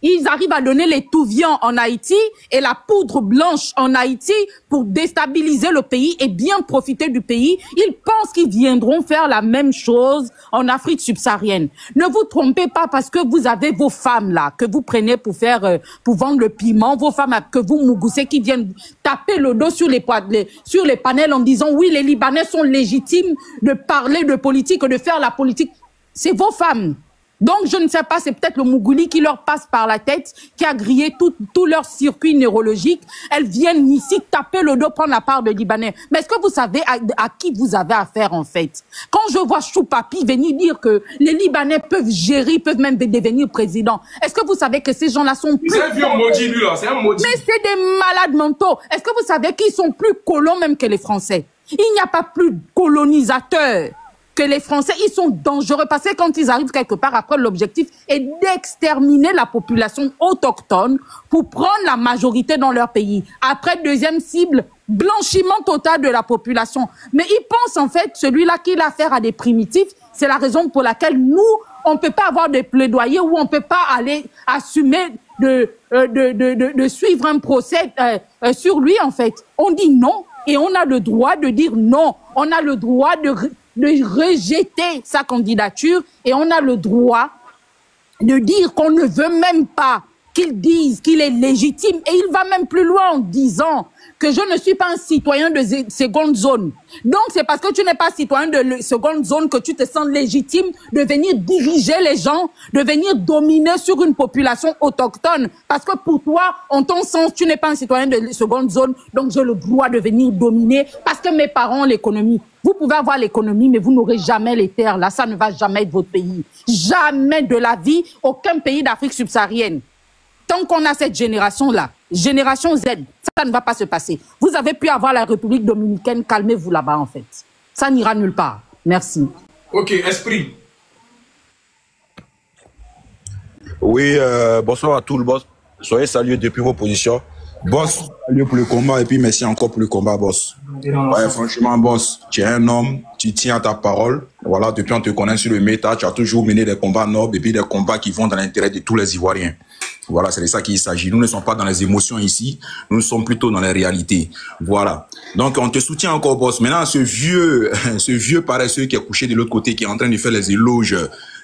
ils arrivent à donner les Touvians en Haïti et la poudre blanche en Haïti pour déstabiliser le pays et bien profiter du pays. Ils pensent qu'ils viendront faire la même chose en Afrique subsaharienne. Ne vous trompez pas parce que vous avez vos femmes là, que vous prenez pour vendre le piment, vos femmes que vous mougoussez qui viennent taper le dos sur les panels en disant oui, les Libanais sont légitimes de parler de politique, de faire la politique. C'est vos femmes. Donc, je ne sais pas, c'est peut-être le Mougouli qui leur passe par la tête, qui a grillé tout leur circuit neurologique. Elles viennent ici taper le dos, prendre la part de Libanais. Mais est-ce que vous savez à qui vous avez affaire, en fait? Quand je vois Choupapi venir dire que les Libanais peuvent gérer, peuvent même devenir président, est-ce que vous savez que ces gens-là sont plus... C'est un vieux maudit, lui, là. C'est un maudit. Mais c'est des malades mentaux. Est-ce que vous savez qu'ils sont plus colons même que les Français? Il n'y a pas plus colonisateurs que les Français, ils sont dangereux parce que quand ils arrivent quelque part, après l'objectif est d'exterminer la population autochtone pour prendre la majorité dans leur pays. Après, deuxième cible, blanchiment total de la population. Mais ils pensent en fait, celui-là qui a affaire à des primitifs, c'est la raison pour laquelle nous, on ne peut pas avoir des plaidoyers ou on ne peut pas aller assumer de suivre un procès sur lui en fait. On dit non et on a le droit de dire non. On a le droit de rejeter sa candidature et on a le droit de dire qu'on ne veut même pas qu'il dise qu'il est légitime. Et il va même plus loin en disant que je ne suis pas un citoyen de seconde zone. Donc c'est parce que tu n'es pas citoyen de seconde zone que tu te sens légitime de venir diriger les gens, de venir dominer sur une population autochtone. Parce que pour toi, en ton sens, tu n'es pas un citoyen de seconde zone, donc j'ai le droit de venir dominer parce que mes parents ont l'économie. Vous pouvez avoir l'économie, mais vous n'aurez jamais les terres. Là, ça ne va jamais être votre pays. Jamais de la vie, aucun pays d'Afrique subsaharienne. Tant qu'on a cette génération-là, génération Z, ça ne va pas se passer. Vous avez pu avoir la République dominicaine, calmez-vous là-bas en fait. Ça n'ira nulle part. Merci. Ok, Esprit. Oui, bonsoir à tout le boss. Soyez salués depuis vos positions. Boss, salut pour le combat et puis merci encore pour le combat, boss. Ouais, franchement, boss, tu es un homme, tu tiens à ta parole. Voilà, depuis on te connaît sur le méta, tu as toujours mené des combats nobles et puis des combats qui vont dans l'intérêt de tous les Ivoiriens. Voilà, c'est de ça qu'il s'agit. Nous ne sommes pas dans les émotions ici, nous sommes plutôt dans les réalités. Voilà. Donc, on te soutient encore, boss. Maintenant, ce vieux paresseux qui est couché de l'autre côté, qui est en train de faire les éloges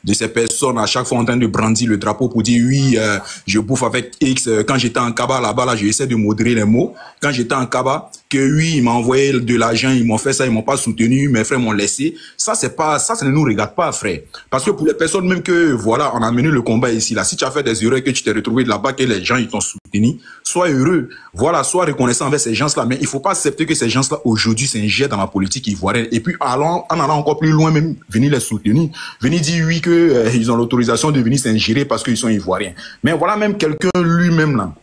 de ces personnes, à chaque fois en train de brandir le drapeau pour dire oui, je bouffe avec X. Quand j'étais en Kaba, là-bas, là, j'essaie de modérer les mots. Quand j'étais en Kaba, que oui, ils m'ont envoyé de l'argent, ils m'ont fait ça, ils m'ont pas soutenu, mes frères m'ont laissé. Ça ne nous regarde pas, frère. Parce que pour les personnes même que, voilà, on a mené le combat ici, là, si tu as fait des erreurs, que tu t'es retrouvé là-bas, que les gens, ils t'ont soutenu, sois heureux. Voilà, sois reconnaissant envers ces gens-là. Mais il faut pas accepter que ces gens-là, aujourd'hui, s'ingèrent dans la politique ivoirienne. Et puis, en allant encore plus loin, même, venir les soutenir. Venir dire oui que, ils ont l'autorisation de venir s'ingérer parce qu'ils sont ivoiriens. Mais voilà même quelqu'un lui-même, là.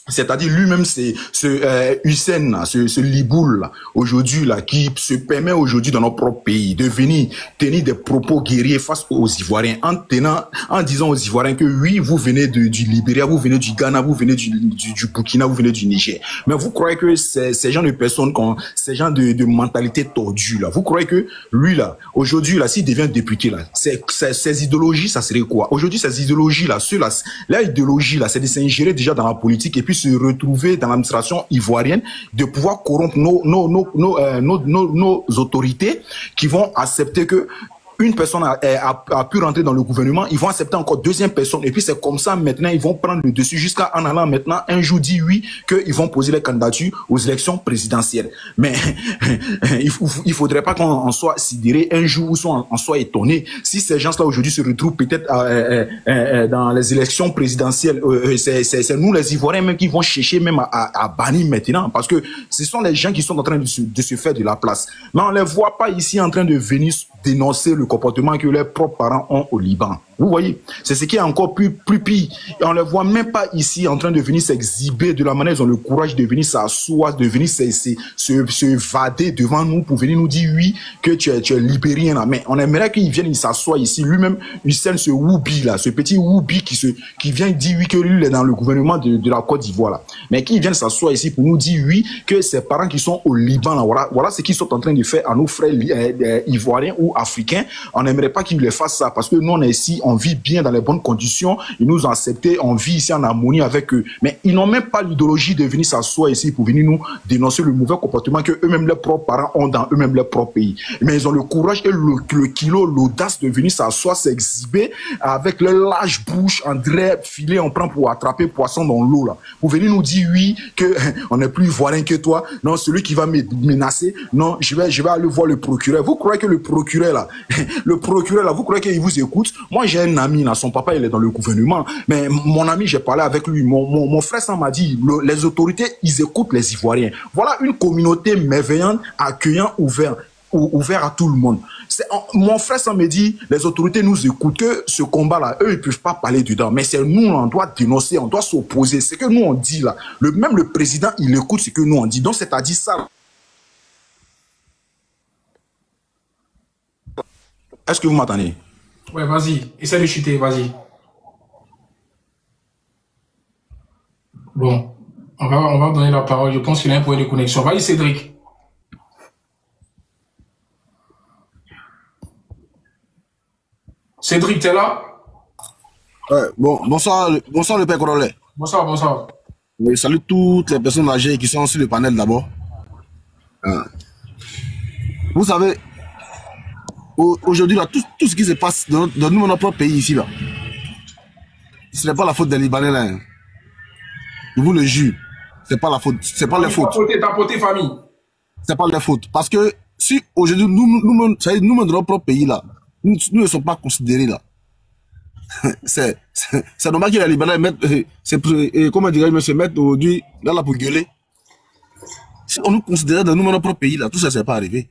C'est-à-dire lui-même, c'est ce Hussein, là, ce Liboul, là, aujourd'hui, là, qui se permet aujourd'hui dans notre propre pays de venir tenir des propos guerriers face aux Ivoiriens, en disant aux Ivoiriens que oui, vous venez du Libéria, vous venez du Ghana, vous venez du Burkina, vous venez du Niger. Mais vous croyez que ces gens de personnes, ces gens de mentalité tordue, là, vous croyez que lui, là, aujourd'hui, là, s'il devient député, là, ces idéologies, ça serait quoi? Aujourd'hui, ces idéologies, là, la idéologie, là, c'est de s'ingérer déjà dans la politique et puis se retrouver dans l'administration ivoirienne, de pouvoir corrompre nos autorités qui vont accepter que une personne a pu rentrer dans le gouvernement, ils vont accepter encore deuxième personne. Et puis c'est comme ça maintenant, ils vont prendre le dessus jusqu'à en allant maintenant un jour dire oui, qu'ils vont poser les candidatures aux élections présidentielles. Mais il faudrait pas qu'on soit sidéré un jour ou on soit étonné. Si ces gens-là aujourd'hui se retrouvent peut-être dans les élections présidentielles, c'est nous les Ivoiriens même qui vont chercher même à bannir maintenant. Parce que ce sont les gens qui sont en train de se faire de la place. Mais on les voit pas ici en train de venir dénoncer le comportement que leurs propres parents ont au Liban. Vous voyez, c'est ce qui est encore plus pire. Et on ne les voit même pas ici en train de venir s'exhiber de la manière ils ont le courage de venir s'asseoir, de venir se vader devant nous pour venir nous dire oui, que tu es libérien là. Mais on aimerait qu'il vienne, il s'assoie ici. Lui-même, il scène ce Woubi là, ce petit Woubi qui vient dire oui, que lui il est dans le gouvernement de la Côte d'Ivoire là. Mais qu'il vienne s'asseoir ici pour nous dire oui, que ses parents qui sont au Liban là, voilà ce qu'ils sont en train de faire à nos frères ivoiriens ou africains. On n'aimerait pas qu'ils les fassent ça parce que nous on est ici, on vit bien dans les bonnes conditions, ils nous ont acceptés, on vit ici en harmonie avec eux. Mais ils n'ont même pas l'idéologie de venir s'asseoir ici pour venir nous dénoncer le mauvais comportement que eux-mêmes leurs propres parents ont dans eux-mêmes leur propre pays. Mais ils ont le courage et le kilo, l'audace de venir s'asseoir, s'exhiber avec leur large bouche, en vrai filet, on prend pour attraper poisson dans l'eau là. Pour venir nous dire oui, que on est plus ivoirien que toi, non, celui qui va me menacer, non, je vais aller voir le procureur. Vous croyez que le procureur là, vous croyez qu'il vous écoute? Moi j'ai un ami là, son papa il est dans le gouvernement, mais mon ami, j'ai parlé avec lui, mon frère ça m'a dit, les autorités ils écoutent les Ivoiriens. Voilà une communauté merveillante, accueillant, ouvert à tout le monde. Mon frère ça me dit, les autorités nous écoutent, que ce combat là, eux ils peuvent pas parler dedans, mais c'est nous, on doit dénoncer, on doit s'opposer, c'est que nous on dit là, même le président il écoute ce que nous on dit, donc c'est-à-dire ça. Est-ce que vous m'entendez? Ouais, vas-y, essaie de chuter, vas-y. Bon, on va donner la parole. Je pense qu'il a un point de connexion. Vas-y, Cédric. Cédric, t'es là? Ouais, bon, bonsoir le père Corolet. Bonsoir. Oui, salut toutes les personnes âgées qui sont sur le panel d'abord. Vous savez, aujourd'hui, là, tout ce qui se passe dans notre propre pays ici, là, ce n'est pas la faute des Libanais, là. Hein. Je vous le jure. C'est pas la faute. C'est pas les fautes. Ta potée famille. C'est pas les fautes. Parce que si aujourd'hui, nous, dans notre propre pays, là, nous ne sommes pas considérés, là. C'est normal que les Libanais mettent, comment dirais-je, se mettent aujourd'hui, là, pour gueuler. Si on nous considérait dans notre propre pays, là, tout ça, c'est pas arrivé.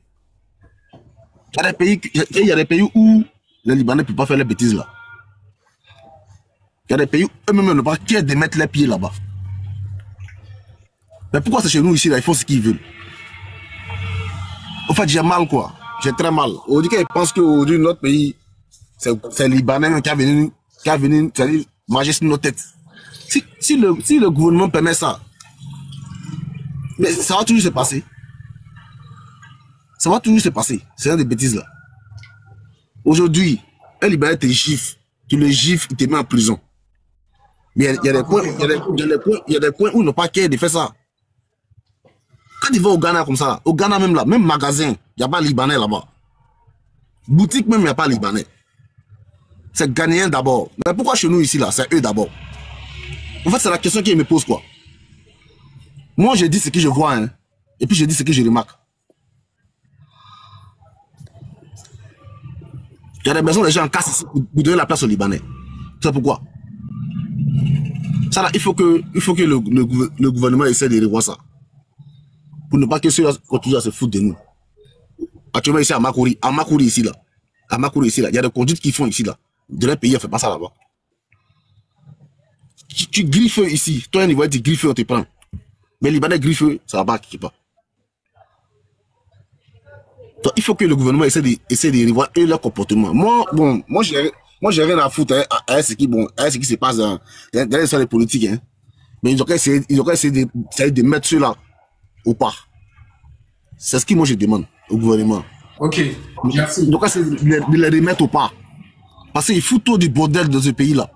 Il y a des pays où les Libanais ne peuvent pas faire les bêtises là. Il y a des pays où eux-mêmes ne pas qu'à de mettre les pieds là-bas. Mais pourquoi c'est chez nous ici là, ils font ce qu'ils veulent? En fait, j'ai mal quoi. J'ai très mal. On dit qu'ils pensent qu'aujourd'hui notre pays, c'est Libanais qui a venu manger sur nos têtes. Si le gouvernement permet ça, mais ça va toujours se passer. Ça va toujours se passer. C'est des bêtises là. Aujourd'hui, un Libanais te gifle. Tu le gifles, il te met en prison. Mais il y a des points où il n'a pas qu'à de faire ça. Quand il va au Ghana comme ça, au Ghana même là, même magasin, il n'y a pas Libanais là-bas. Boutique même, il n'y a pas Libanais. C'est Ghanéen d'abord. Mais pourquoi chez nous ici là, c'est eux d'abord? En fait, c'est la question qui me pose quoi. Moi, je dis ce que je vois, hein, et puis je dis ce que je remarque. Il y a des maisons, les gens cassent ici pour donner la place aux Libanais. C'est pourquoi. Ça là, il faut que le gouvernement essaie de revoir ça. Pour ne pas que ceux-là continuent à se foutre de nous. Actuellement ici à Makuri ici là. À Makuri ici là, il y a des conduites qui font ici là. De leur pays, on ne fait pas ça là-bas. Tu griffes ici, toi un Ivoirien, tu griffes, on te prend. Mais les Libanais griffent, ça va pas quelque part. Donc, il faut que le gouvernement essaie de revoir leur comportement. Moi, j'ai rien à foutre à ce qui se passe dans les politiques. Hein. Mais ils auraient essayé de mettre ceux-là au pas. C'est ce que moi je demande au gouvernement. Ok, merci. Donc, c'est de les remettre au pas. Parce qu'il fout trop du bordel dans ce pays-là.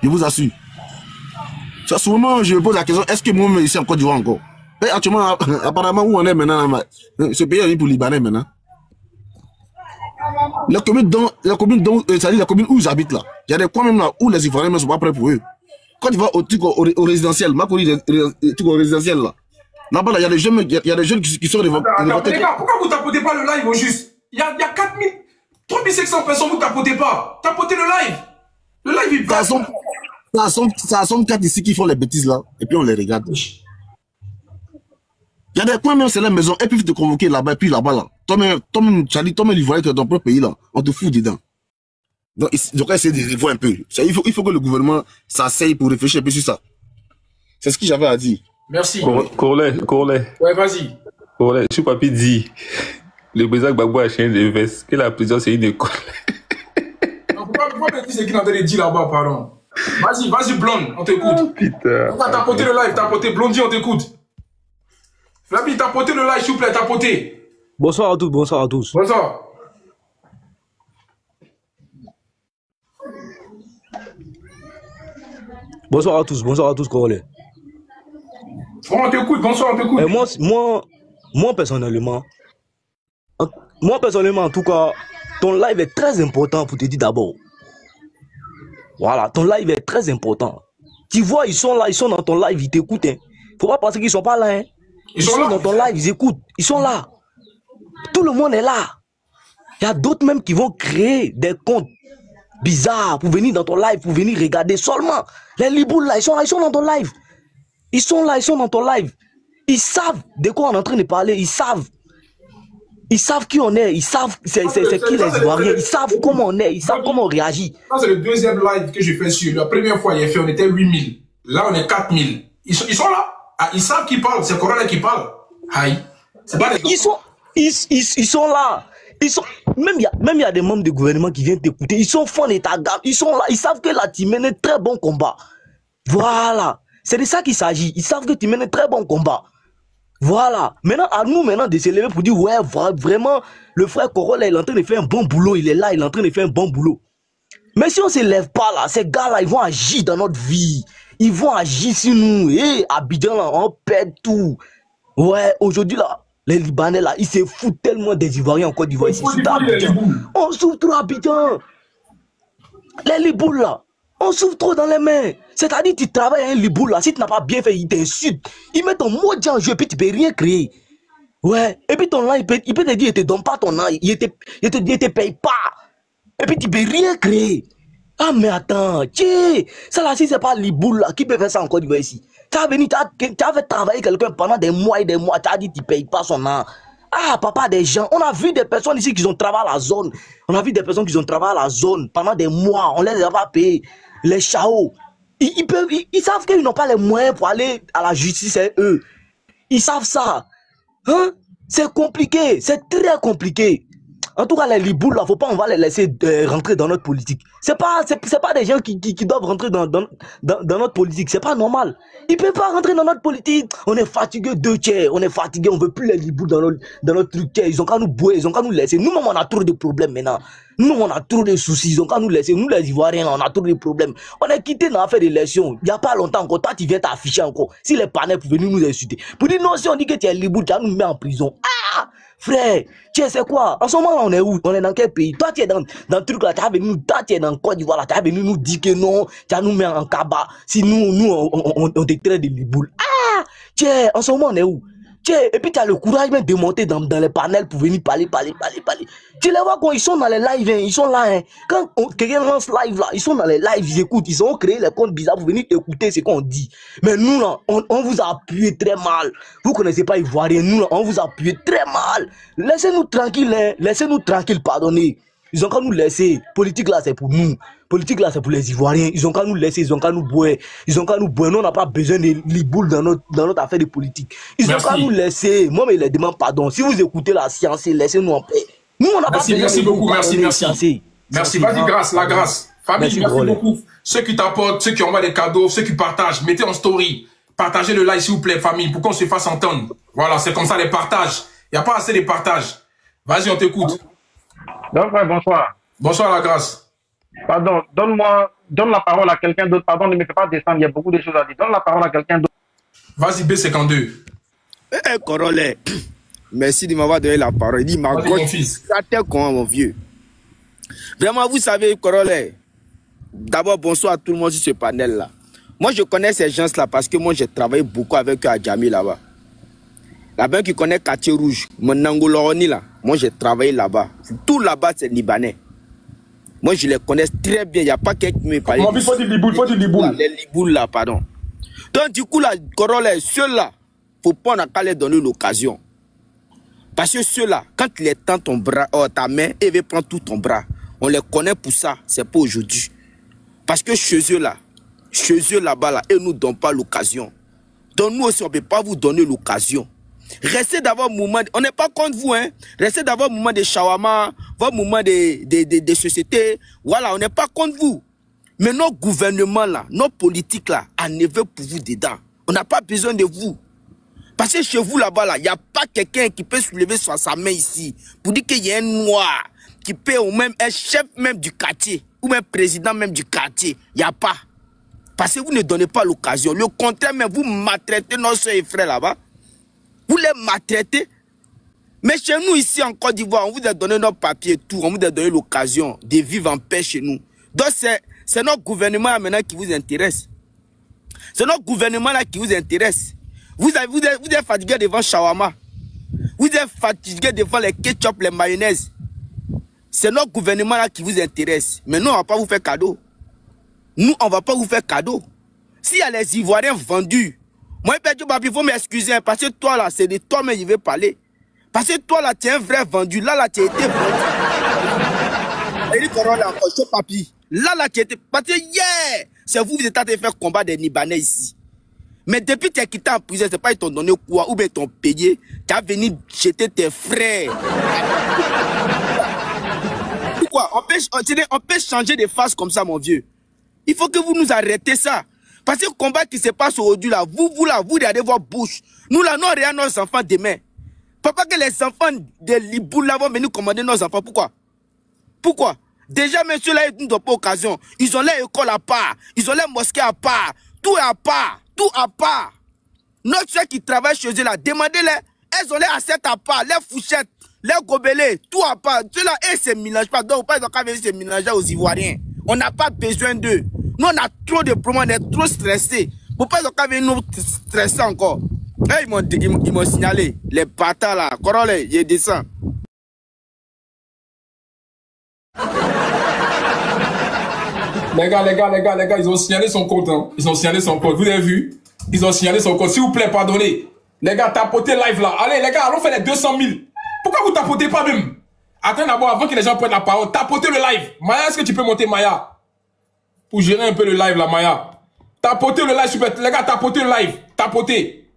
Je vous assure. Souvent, je me pose la question, est-ce que moi-même ici en Côte d'Ivoire encore? Et actuellement, apparemment, où on est maintenant, ce pays est pour les Libanais maintenant. La commune c'est-à-dire la commune où ils habitent là, il y a des coins même là où les Ivoiriens ne sont pas prêts pour eux. Quand tu vas au résidentiel, au résidentiel là, là-bas, il y a des jeunes qui sont révoltés. Les gars, pourquoi vous tapotez pas le live au juste? Il y a 4000, 3500 personnes, vous tapotez pas. Tapotez le live. Le live, il passe. Ça assomme 4 ici qui font les bêtises là, et puis on les regarde. Il y a des coins même, c'est la maison, et puis ils te convoquer là-bas, et puis là-bas là. Toi-même, Charlie, toi-même, l'Ivoirien, tu es dans ton propre pays là, on te fout dedans. Donc, ils ont essayé de revoir un peu. Il faut que le gouvernement s'asseye pour réfléchir un peu sur ça. C'est ce que j'avais à dire. Merci. Corlet. Ouais, vas-y. Corlet, je suis papi dit. Le président Gbagbo a changé de veste. Que la prison, c'est une école. Pourquoi me dire ce qu'il est en train de dire là-bas, pardon? Vas-y, Blonde, on t'écoute. Oh, putain. T'as tapoté le live, t'as tapoté. Blondie, on t'écoute. Flabi, t'as tapoté le live, s'il vous plaît, t'as tapoté. Bonsoir à tous, bonsoir à tous. Bonsoir. Bonsoir à tous, Corolais. On t'écoute, bonsoir, on t'écoute. Moi, personnellement, en tout cas, ton live est très important pour te dire d'abord. Voilà, ton live est très important. Tu vois, ils sont là, ils sont dans ton live, ils t'écoutent. Hein. Faut pas penser qu'ils sont pas là. Hein. Ils sont dans ton live, ils écoutent. Ils sont là. Tout le monde est là. Il y a d'autres même qui vont créer des comptes bizarres pour venir dans ton live, pour venir regarder seulement. Les liboules là, ils sont dans ton live. Ils sont là, ils sont dans ton live. Ils savent de quoi on est en train de parler. Ils savent qui on est. Ils savent c'est qui les Ivoiriens. Ils savent comment on est. Ils savent comment on réagit. C'est le deuxième live que j'ai fait sur. La première fois, il a fait, on était 8000. Là, on est 4000. Ils sont là. Ah, ils savent qui parle. C'est Corona qui parle. Aïe. Ils sont là. Même il y a des membres du gouvernement qui viennent t'écouter. Ils sont fans de ta gamme. Ils sont là. Ils savent que là, tu mènes un très bon combat. Voilà. C'est de ça qu'il s'agit. Ils savent que tu mènes un très bon combat. Voilà. Maintenant, à nous de se lever pour dire, ouais, vraiment, le frère Corolla, il est en train de faire un bon boulot. Il est là, il est en train de faire un bon boulot. Mais si on ne se lève pas là, ces gars-là, ils vont agir dans notre vie. Ils vont agir sur nous. Et Abidjan, là, on perd tout. Ouais, aujourd'hui, là, les Libanais, là, ils se foutent tellement des Ivoiriens en Côte d'Ivoire. On souffre trop à Abidjan. Les Liboules, là, on souffre trop dans les mains. C'est-à-dire, tu travailles à un Liboule, là, si tu n'as pas bien fait, ils t'insultent. Ils mettent ton mot en jeu, et puis tu ne peux rien créer. Ouais, et puis ton là, il peut te dire, il ne te donne pas ton là, il ne te paye pas. Et puis tu ne peux rien créer. Ah, mais attends, ça là, si ce n'est pas Liboule, là, qui peut faire ça en Côte d'Ivoire ici? Tu as fait travailler quelqu'un pendant des mois et des mois, tu as dit, tu ne payes pas son nom. Ah, papa, des gens, on a vu des personnes ici qui ont travaillé à la zone. On a vu des personnes qui ont travaillé à la zone pendant des mois, on ne les a pas payés. Les chaos. Ils savent qu'ils n'ont pas les moyens pour aller à la justice, c'est eux. Ils savent ça. Hein? C'est compliqué, c'est très compliqué. En tout cas, les Liboules, là, faut pas, on va les laisser rentrer dans notre politique. C'est pas des gens qui doivent rentrer dans notre politique. C'est pas normal. Ils peuvent pas rentrer dans notre politique. On est fatigué de tiers. On est fatigué. On veut plus les Liboules dans notre truc. Ils ont qu'à nous bouer. Ils ont qu'à nous laisser. Nous-mêmes, on a trop de problèmes maintenant. Nous, on a trop de soucis. Ils ont qu'à nous laisser. Nous, les Ivoiriens, on a trop de problèmes. On est quitté dans l'affaire d'élection. Il n'y a pas longtemps encore. Toi, tu viens t'afficher encore. Si les panels pouvaient nous insulter. Pour dire non, si on dit que tu es Liboule, tu vas nous mettre en prison. Ah! Frère, tu sais quoi? En ce moment, là, on est où? On est dans quel pays? Toi, tu es dans le truc là, tu es dans Côte d'Ivoire là, tu es venu nous dire que non, tu vas nous mettre en cabas. Si nous, on te traite de Liboule. Ah! Tiens, en ce moment, on est où? Tiens, et puis tu as le courage même de monter dans les panels pour venir parler. Tu les vois quand ils sont dans les lives, hein, ils sont là. Hein. Quand quelqu'un lance live là, ils sont dans les lives, ils écoutent, ils ont créé les comptes bizarres pour venir écouter ce qu'on dit. Mais nous là, on vous a appuyé très mal. Vous connaissez pas Ivoirien, nous là, on vous a appuyé très mal. Laissez-nous tranquilles, hein. Laissez-nous tranquilles, pardonnez. Ils ont qu'à nous laisser. Politique là, c'est pour nous. Politique là, c'est pour les Ivoiriens. Ils ont qu'à nous laisser, ils ont qu'à nous boire. Ils ont qu'à nous boire. Nous, on n'a pas besoin de liboules dans notre affaire de politique. Ils ont qu'à nous laisser. Moi, mais ils les demandent pardon. Si vous écoutez la science, laissez-nous en paix. Nous, on n'a pas besoin de merci beaucoup, merci. Merci, vas-y, grâce, la grâce. Famille, merci beaucoup. Ceux qui t'apportent, ceux qui envoient des cadeaux, ceux qui partagent, mettez en story. Partagez le live, s'il vous plaît, famille, pour qu'on se fasse entendre. Voilà, c'est comme ça, les partages. Il n'y a pas assez de partages. Vas-y, on t'écoute. Donc, frère, bonsoir. Bonsoir, la grâce. Pardon, donne-moi donne la parole à quelqu'un d'autre. Pardon, ne me fais pas descendre, il y a beaucoup de choses à dire. Donne la parole à quelqu'un d'autre. Vas-y, B52. Corolé, merci de m'avoir donné la parole. Il dit, ma gauche, ça t'est con, mon vieux. Vraiment, vous savez, Corolé, d'abord, bonsoir à tout le monde sur ce panel-là. Moi, je connais ces gens-là parce que moi, j'ai travaillé beaucoup avec eux à Djamé là-bas. Là-bas, qui connaît Quartier Rouge, mon Nangoloroni là, moi, j'ai travaillé là-bas. Tout là-bas, c'est Libanais. Moi, je les connais très bien. Il n'y a pas quelqu'un qui me parle. Il faut du Liboul. Les Libouls là, pardon. Donc, du coup, là, Corolé, ceux-là, il ne faut pas qu'à les donner l'occasion. Parce que ceux-là, quand il est tend ton bras, ta main, et veut prendre tout ton bras. On les connaît pour ça, c'est pas aujourd'hui. Parce que chez eux là-bas, là, ils ne nous donnent pas l'occasion. Donc nous aussi, on ne peut pas vous donner l'occasion. Restez d'avoir un mouvement, on n'est pas contre vous, hein. Restez d'avoir un mouvement de shawarma, votre mouvement de société. Voilà, on n'est pas contre vous. Mais nos gouvernements là, nos politiques là, en veut pour vous dedans. On n'a pas besoin de vous. Parce que chez vous là-bas, là, il n'y a pas quelqu'un qui peut soulever sur sa main ici pour dire qu'il y a un noir qui peut ou même un chef même du quartier ou même président même du quartier. Il n'y a pas. Parce que vous ne donnez pas l'occasion. Le contraire, mais vous maltraitez nos soeurs et frères là-bas. Vous les maltraitez. Mais chez nous ici en Côte d'Ivoire, on vous a donné nos papiers et tout. On vous a donné l'occasion de vivre en paix chez nous. Donc c'est notre gouvernement là maintenant qui vous intéresse. C'est notre gouvernement là qui vous intéresse. Vous êtes fatigué devant shawarma. Vous êtes fatigué devant les ketchup, les mayonnaises. C'est notre gouvernement là qui vous intéresse. Mais nous, on ne va pas vous faire cadeau. Nous, on ne va pas vous faire cadeau. S'il y a les Ivoiriens vendus, moi, il faut m'excuser parce que toi là, c'est de toi mais je vais parler. Parce que toi là, tu es un vrai vendu. Là, tu as été vendu. Là, tu as été. Parce que c'est vous qui êtes en train de faire combat des Libanais ici. Mais depuis que tu es quitté en prison, c'est pas ils t'ont donné quoi ou bien ils t'ont payé. Tu as venu jeter tes frères. Pourquoi on peut changer de face comme ça, mon vieux. Il faut que vous nous arrêtez ça. Parce que le combat qui se passe aujourd'hui, là, vous regardez vos bouches. Nous, là, nous, regardons nos enfants demain. Papa, que les enfants de Liboul, là, vont venir commander nos enfants. Pourquoi déjà, messieurs, là, ils ne donnent pas occasion. Ils ont les écoles à part. Ils ont les mosquées à part. Tout est à part. Tout à part. Nos soeurs qui travaillent chez eux, là, demandez-les. Elles ont les assiettes à part, les fourchettes, les gobelets, tout à part. Ceux-là, elles ne se mélangent pas. Donc, ils n'ont pas venir se mélanger aux Ivoiriens. On n'a pas besoin d'eux. Nous, on a trop de problèmes, on est trop stressés. Pourquoi ils n'ont venir nous stresser encore? Ils m'ont signalé. Les bâtards là, Corolé, ils descendent. Les gars, ils ont signalé son compte. Hein. Ils ont signalé son compte. Vous avez vu? Ils ont signalé son compte. S'il vous plaît, pardonnez. Les gars, tapotez live là. Allez, les gars, allons faire les 200 000. Pourquoi vous tapotez pas même? Attends d'abord, avant que les gens prennent la parole, tapotez le live. Maya, est-ce que tu peux monter Maya? Pour gérer un peu le live là, Maya. Tapotez le live, super. Les gars, tapotez le live. Tapotez.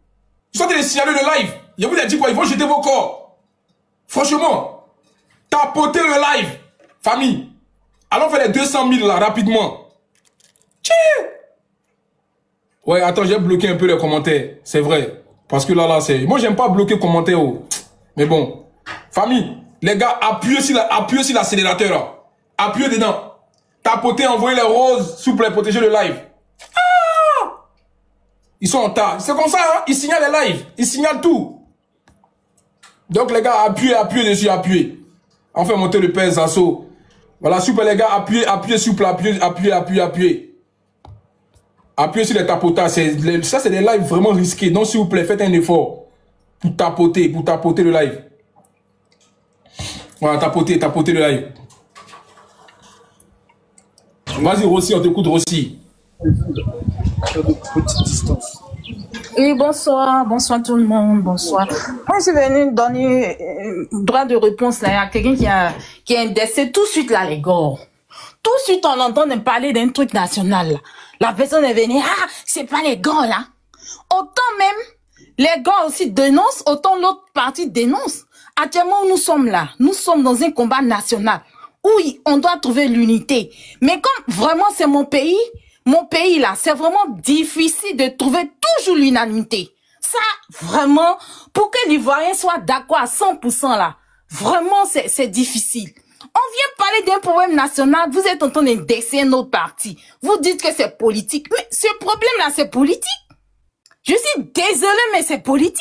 Ils sont en train de signaler le live. Je vous ai dit quoi? Ils vont jeter vos corps. Franchement. Tapotez le live. Famille. Allons faire les 200 000 là, rapidement. Tchè. Ouais, attends, j'ai bloqué un peu les commentaires. C'est vrai. Parce que là, c'est... Moi, j'aime pas bloquer les commentaires. Oh. Mais bon. Famille, les gars, appuyez sur l'accélérateur là. Appuyez dedans. Tapotez, envoyez les roses, s'il vous plaît, protégez le live. Ah! Ils sont en tas. C'est comme ça, hein? Ils signalent les lives. Ils signalent tout. Donc, les gars, appuyez dessus, appuyez. On fait monter le PS assaut. Voilà, super les gars, appuyez s'il vous plaît, appuyez. Appuyez sur les tapotages. Ça, c'est des lives vraiment risqués. Donc, s'il vous plaît, faites un effort pour tapoter le live. Voilà, tapoter le live. Vas-y, Rossi, on t'écoute, Rossi. Oui, bonsoir tout le monde, bonsoir. Moi, je suis venu donner droit de réponse là, à quelqu'un qui est indexé tout de suite là, les gars. Tout de suite, on entend parler d'un truc national là. La personne est venue, c'est pas les gars là. Autant même, les gars aussi dénoncent, autant l'autre partie dénonce. Actuellement, nous sommes là. Nous sommes dans un combat national. Oui, on doit trouver l'unité. Mais comme vraiment c'est mon pays là, c'est vraiment difficile de trouver toujours l'unanimité. Ça, vraiment, pour que l'Ivoirien soit d'accord à 100% là, vraiment c'est difficile. On vient parler d'un problème national, vous êtes en train d'indexer notre parti. Vous dites que c'est politique. Mais ce problème-là, c'est politique. Je suis désolée, mais c'est politique.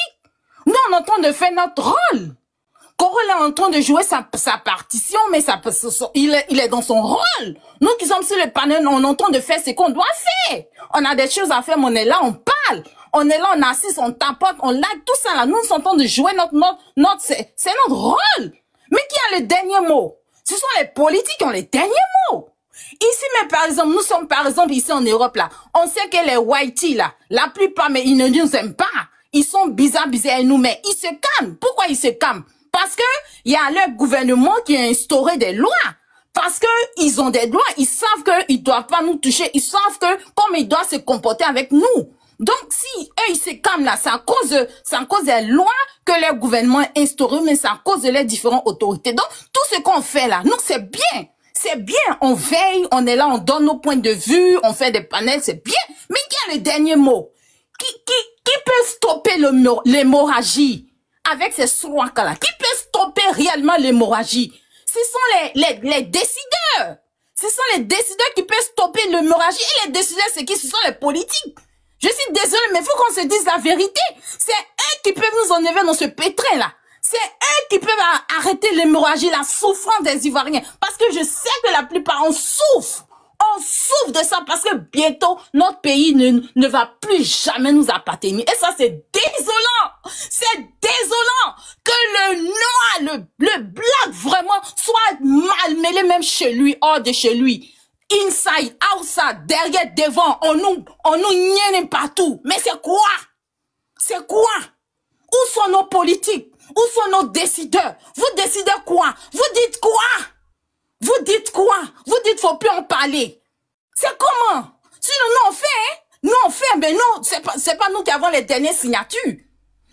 Nous, on est en train de faire notre rôle. Corolla est en train de jouer sa partition, mais il est dans son rôle. Nous qui sommes sur le panel, on est en train de faire ce qu'on doit faire. On a des choses à faire, mais on est là, on parle. On est là, on assiste, on tapote, on like, tout ça là. Nous sommes en train de jouer c'est notre rôle. Mais qui a le dernier mot? Ce sont les politiques qui ont les derniers mots. Ici, mais par exemple, nous sommes par exemple ici en Europe là. On sait que les whiteys là, la plupart, mais ils ne nous aiment pas. Ils sont bizarres à nous, mais ils se calment. Pourquoi ils se calment? Parce que il y a leur gouvernement qui a instauré des lois. Parce que ils ont des lois. Ils savent qu'ils doivent pas nous toucher. Ils savent que comme ils doivent se comporter avec nous. Donc, si eux, ils se calment là, c'est à cause des lois que leur gouvernement a instaurées, mais c'est à cause de leurs différentes autorités. Donc, tout ce qu'on fait là, nous, c'est bien. C'est bien. On veille, on est là, on donne nos points de vue, on fait des panels, c'est bien. Mais il y a le dernier mot. Qui peut stopper l'hémorragie avec ces soins-là? Qui peut stopper réellement l'hémorragie? Ce sont les décideurs. Ce sont les décideurs qui peuvent stopper l'hémorragie. Et les décideurs, c'est qui? Ce sont les politiques. Je suis désolée, mais il faut qu'on se dise la vérité. C'est eux qui peuvent nous enlever dans ce pétrin-là. C'est eux qui peuvent arrêter l'hémorragie, la souffrance des Ivoiriens. Parce que je sais que la plupart, on souffre. On souffre de ça parce que bientôt, notre pays ne va plus jamais nous appartenir. Et ça, c'est désolant. C'est désolant que le noir, le black, vraiment, soit mal mêlé même chez lui, hors de chez lui. Inside, outside, derrière, devant, on nous nienne partout. Mais c'est quoi? C'est quoi? Où sont nos politiques? Où sont nos décideurs? Vous décidez quoi? Vous dites quoi? Vous dites quoi? Vous dites faut plus en parler. C'est comment? Sinon, nous on fait, hein? Nous on fait, mais non, c'est pas nous qui avons les dernières signatures.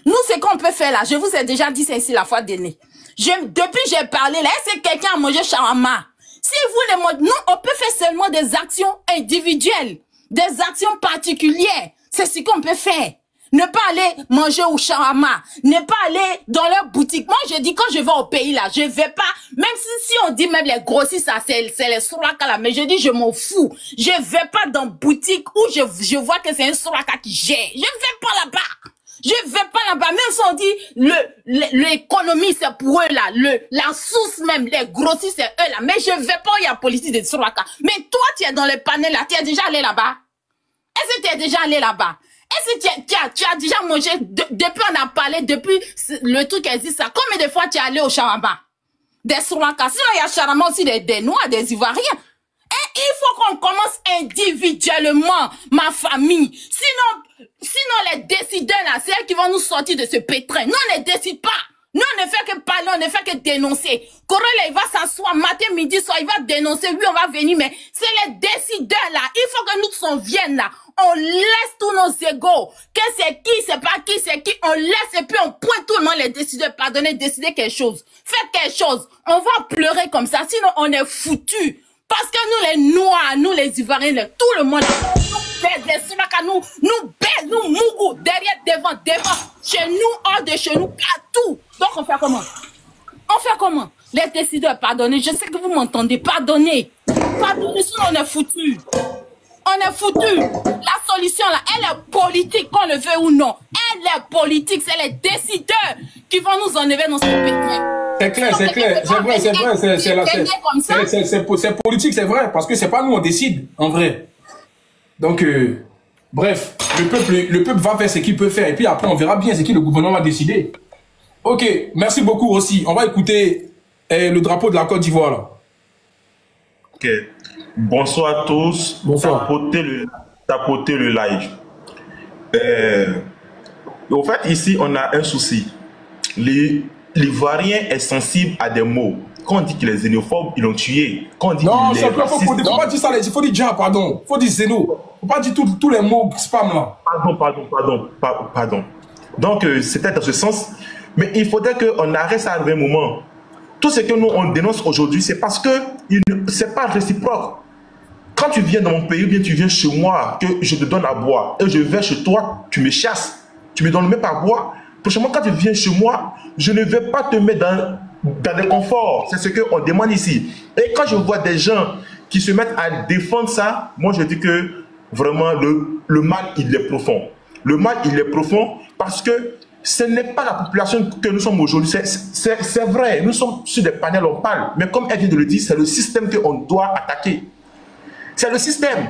Nous, c'est qu'on peut faire là. Je vous ai déjà dit ça ici la fois dernière. Depuis j'ai parlé là, est-ce que quelqu'un a mangé shawarma? Si vous les nous, on peut faire seulement des actions individuelles, des actions particulières. C'est ce qu'on peut faire. Ne pas aller manger au shawarma, ne pas aller dans leur boutique. Moi, je dis, quand je vais au pays, là, je vais pas, même si on dit même les grossistes, ça, c'est les souraka, là, mais je dis, je m'en fous. Je vais pas dans boutique où je vois que c'est un souraka qui gère. Je vais pas là-bas. Je vais pas là-bas. Même si on dit, l'économie, c'est pour eux, là. La source même, les grossistes, c'est eux, là. Mais je vais pas, il y a politique de souraka. Mais toi, tu es dans le panel, là. Tu es déjà allé là-bas? Est-ce que tu es déjà allé là-bas? Est-ce que tu as déjà mangé, depuis on a parlé, depuis le truc existe, ça, combien de fois tu es allé au shawarma? Des souraka. Sinon, il y a shawarma aussi des Noirs, des Ivoiriens. Et il faut qu'on commence individuellement, ma famille. Sinon les décideurs, là, c'est eux qui vont nous sortir de ce pétrin. Nous, on ne décide pas. Nous, on ne fait que parler, on ne fait que dénoncer. Corolla, il va s'asseoir matin, midi, soir, il va dénoncer. Oui, on va venir, mais c'est les décideurs, là. Il faut que nous tous viennent, là. On laisse tous nos égos. Que c'est qui, c'est pas qui, c'est qui. On laisse et puis on pointe tout le monde les décideurs. Pardonnez, décidez quelque chose. Faites quelque chose. On va pleurer comme ça, sinon on est foutus. Parce que nous, les Noirs, nous, les Ivoiriens, tout le monde, nous baise, les Soulaka, nous baise, nous mougou, derrière, devant, chez nous, hors de chez nous, partout. Donc, on fait comment? On fait comment? Les décideurs, pardonnez, je sais que vous m'entendez, pardonnez, sinon on est foutus. On est foutus. La solution, là, elle est politique, qu'on le veut ou non. Elle est politique, c'est les décideurs qui vont nous enlever dans ce pétrin. C'est clair, c'est vrai, c'est politique, c'est vrai, parce que c'est pas nous, on décide, en vrai. Donc, bref, le peuple va faire ce qu'il peut faire, et puis après, on verra bien ce que le gouvernement va décider. Ok, merci beaucoup aussi. On va écouter le drapeau de la Côte d'Ivoire, là. Ok, bonsoir à tous. Bonsoir. Tapoter le live. Au fait, ici, on a un souci. L'Ivoirien est sensible à des mots. Quand on dit qu'il est xénophobe, ils l'ont tué. Quand on dit non, qu'il est raciste, faut pas dire ça, il faut dire déjà, pardon. Faut dire xéno. Faut pas dire tous les mots spam là. Pardon. Donc, c'était dans ce sens. Mais il faudrait qu'on arrête ça à un moment. Tout ce que nous, on dénonce aujourd'hui, c'est parce que c'est pas réciproque. Quand tu viens dans mon pays, ou bien tu viens chez moi, que je te donne à boire, et je vais chez toi, tu me chasses, tu me donnes même pas à boire. Prochainement, quand tu viens chez moi, je ne vais pas te mettre dans le confort. C'est ce qu'on demande ici. Et quand je vois des gens qui se mettent à défendre ça, moi je dis que vraiment le mal, il est profond. Le mal, il est profond parce que ce n'est pas la population que nous sommes aujourd'hui. C'est vrai, nous sommes sur des panels, on parle. Mais comme elle vient de le dire, c'est le système qu'on doit attaquer. C'est le système.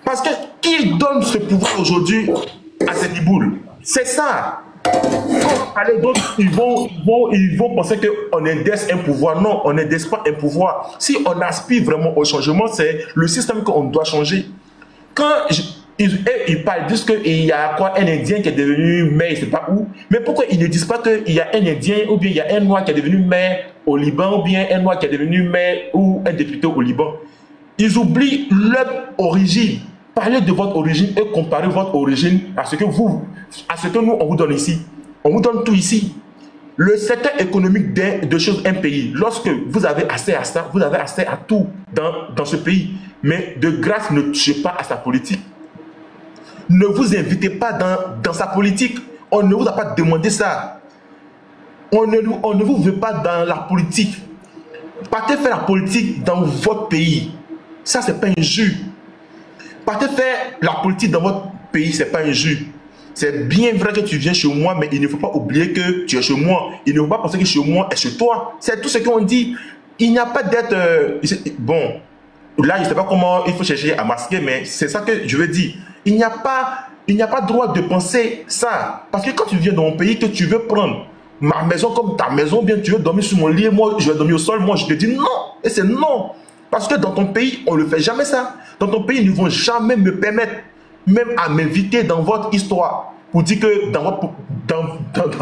Parce que qui donne ce pouvoir aujourd'hui à ces diboules? C'est ça. Quand on va parler d'autres, ils vont penser qu'on indexe un pouvoir. Non, on n'indexe pas un pouvoir. Si on aspire vraiment au changement, c'est le système qu'on doit changer. Quand ils parlent, ils disent qu'il y a quoi, un Indien qui est devenu maire, je ne sais pas où. Mais pourquoi ils ne disent pas qu'il y a un Indien ou bien il y a un Noir qui est devenu maire au Liban ou bien un Noir qui est devenu maire ou un député au Liban? Ils oublient leur origine. Parlez de votre origine et comparez votre origine à ce que nous, on vous donne ici. On vous donne tout ici. Le secteur économique de choses un pays, lorsque vous avez accès à ça, vous avez accès à tout dans ce pays. Mais de grâce, ne touchez pas à sa politique. Ne vous invitez pas dans sa politique. On ne vous a pas demandé ça. On ne vous veut pas dans la politique. Partez faire la politique dans votre pays. Ça, c'est pas un jus. Partez faire la politique dans votre pays, c'est pas un jus. C'est bien vrai que tu viens chez moi, mais il ne faut pas oublier que tu es chez moi. Il ne faut pas penser que chez moi est chez toi. C'est tout ce qu'on dit. Il n'y a pas d'être... bon, là, je ne sais pas comment il faut chercher à masquer, mais c'est ça que je veux dire. Il n'y a pas droit de penser ça. Parce que quand tu viens dans mon pays, que tu veux prendre ma maison comme ta maison, bien tu veux dormir sur mon lit, moi je vais dormir au sol, moi je te dis non. Et c'est non. Parce que dans ton pays, on ne le fait jamais ça. Dans ton pays, ils ne vont jamais me permettre, même à m'inviter dans votre histoire, pour dire que dans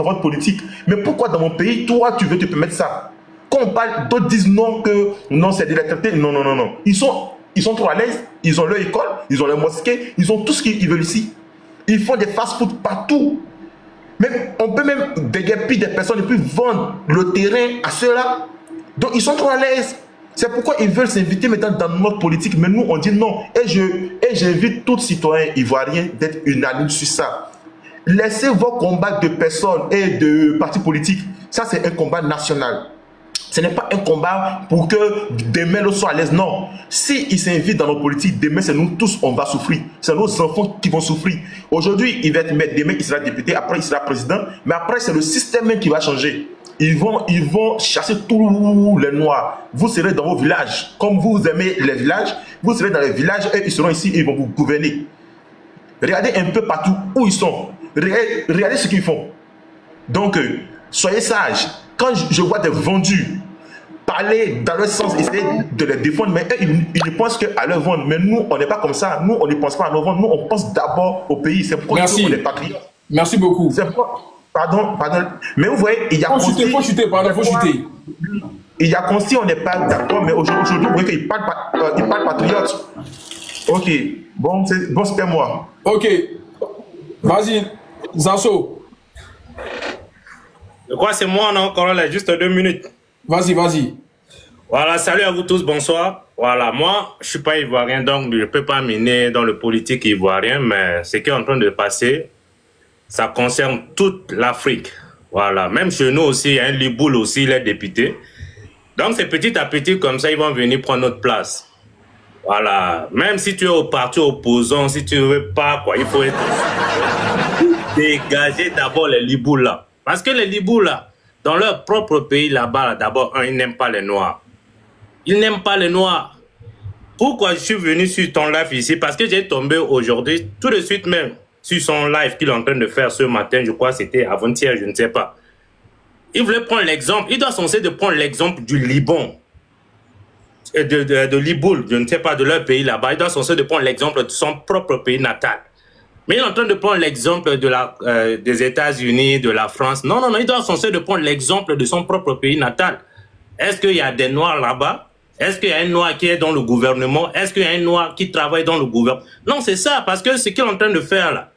votre politique. Mais pourquoi dans mon pays, toi, tu veux te permettre ça? Quand on parle, d'autres disent non, que non, c'est délecté. Non, non, non, non. Ils sont trop à l'aise, ils ont leur école, ils ont leur mosquée, ils ont tout ce qu'ils veulent ici. Ils font des fast-food partout. Même, on peut même déguerpir des personnes et puis vendre le terrain à ceux-là. Donc, ils sont trop à l'aise. C'est pourquoi ils veulent s'inviter maintenant dans notre politique. Mais nous, on dit non. Et j'invite tous citoyens ivoiriens d'être unanimes sur ça. Laissez vos combats de personnes et de partis politiques. Ça, c'est un combat national. Ce n'est pas un combat pour que demain l'autre soit à l'aise. Non. S'ils s'invitent dans nos politiques, demain, c'est nous tous, on va souffrir. C'est nos enfants qui vont souffrir. Aujourd'hui, il va être maître. Demain, il sera député. Après, il sera président. Mais après, c'est le système même qui va changer. Ils vont chasser tous les Noirs. Vous serez dans vos villages. Comme vous aimez les villages, vous serez dans les villages et ils seront ici et ils vont vous gouverner. Regardez un peu partout où ils sont. Regardez ce qu'ils font. Donc, soyez sages. Quand je vois des vendus parler dans leur sens, essayer de les défendre, mais eux, ils ne pensent qu'à leur vendre. Mais nous, on n'est pas comme ça. Nous, on ne pense pas à leur vendre. Nous, on pense d'abord au pays. C'est pourquoi nous, on est patriotes. Merci beaucoup. Pardon. Mais vous voyez, il y a faut chuter, pardon. Il y a Consti, on n'est pas d'accord, mais aujourd'hui, vous voyez qu'il parle patriote. Ok, bon, c'était moi. Ok, vas-y, Zanso. Je crois que c'est moi, non, Corolla, juste 2 minutes. Vas-y. Voilà, salut à vous tous, bonsoir. Voilà, moi, je ne suis pas ivoirien, donc je ne peux pas m'mener dans le politique ivoirien, mais ce qui est en train de passer, ça concerne toute l'Afrique. Voilà, même chez nous aussi, il y a un Liboul aussi, il est député. Donc c'est petit à petit comme ça, ils vont venir prendre notre place. Voilà, même si tu es au parti opposant, si tu ne veux pas, quoi, il faut dégager d'abord les Libouls là. Parce que les Libouls là, dans leur propre pays là-bas, d'abord, ils n'aiment pas les Noirs. Ils n'aiment pas les Noirs. Pourquoi je suis venu sur ton live ici? Parce que j'ai tombé aujourd'hui, tout de suite même, sur son live qu'il est en train de faire ce matin, je crois que c'était avant-hier, je ne sais pas. Il voulait prendre l'exemple, il doit censé de prendre l'exemple du Liban, de Liboul, je ne sais pas, de leur pays là-bas. Il doit censé de prendre l'exemple de son propre pays natal. Mais il est en train de prendre l'exemple des États-Unis, de la France. Non, il doit censé de prendre l'exemple de son propre pays natal. Est-ce qu'il y a des Noirs là-bas? Est-ce qu'il y a un Noir qui est dans le gouvernement? Est-ce qu'il y a un Noir qui travaille dans le gouvernement? Non, c'est ça, parce que ce qu'il est en train de faire là,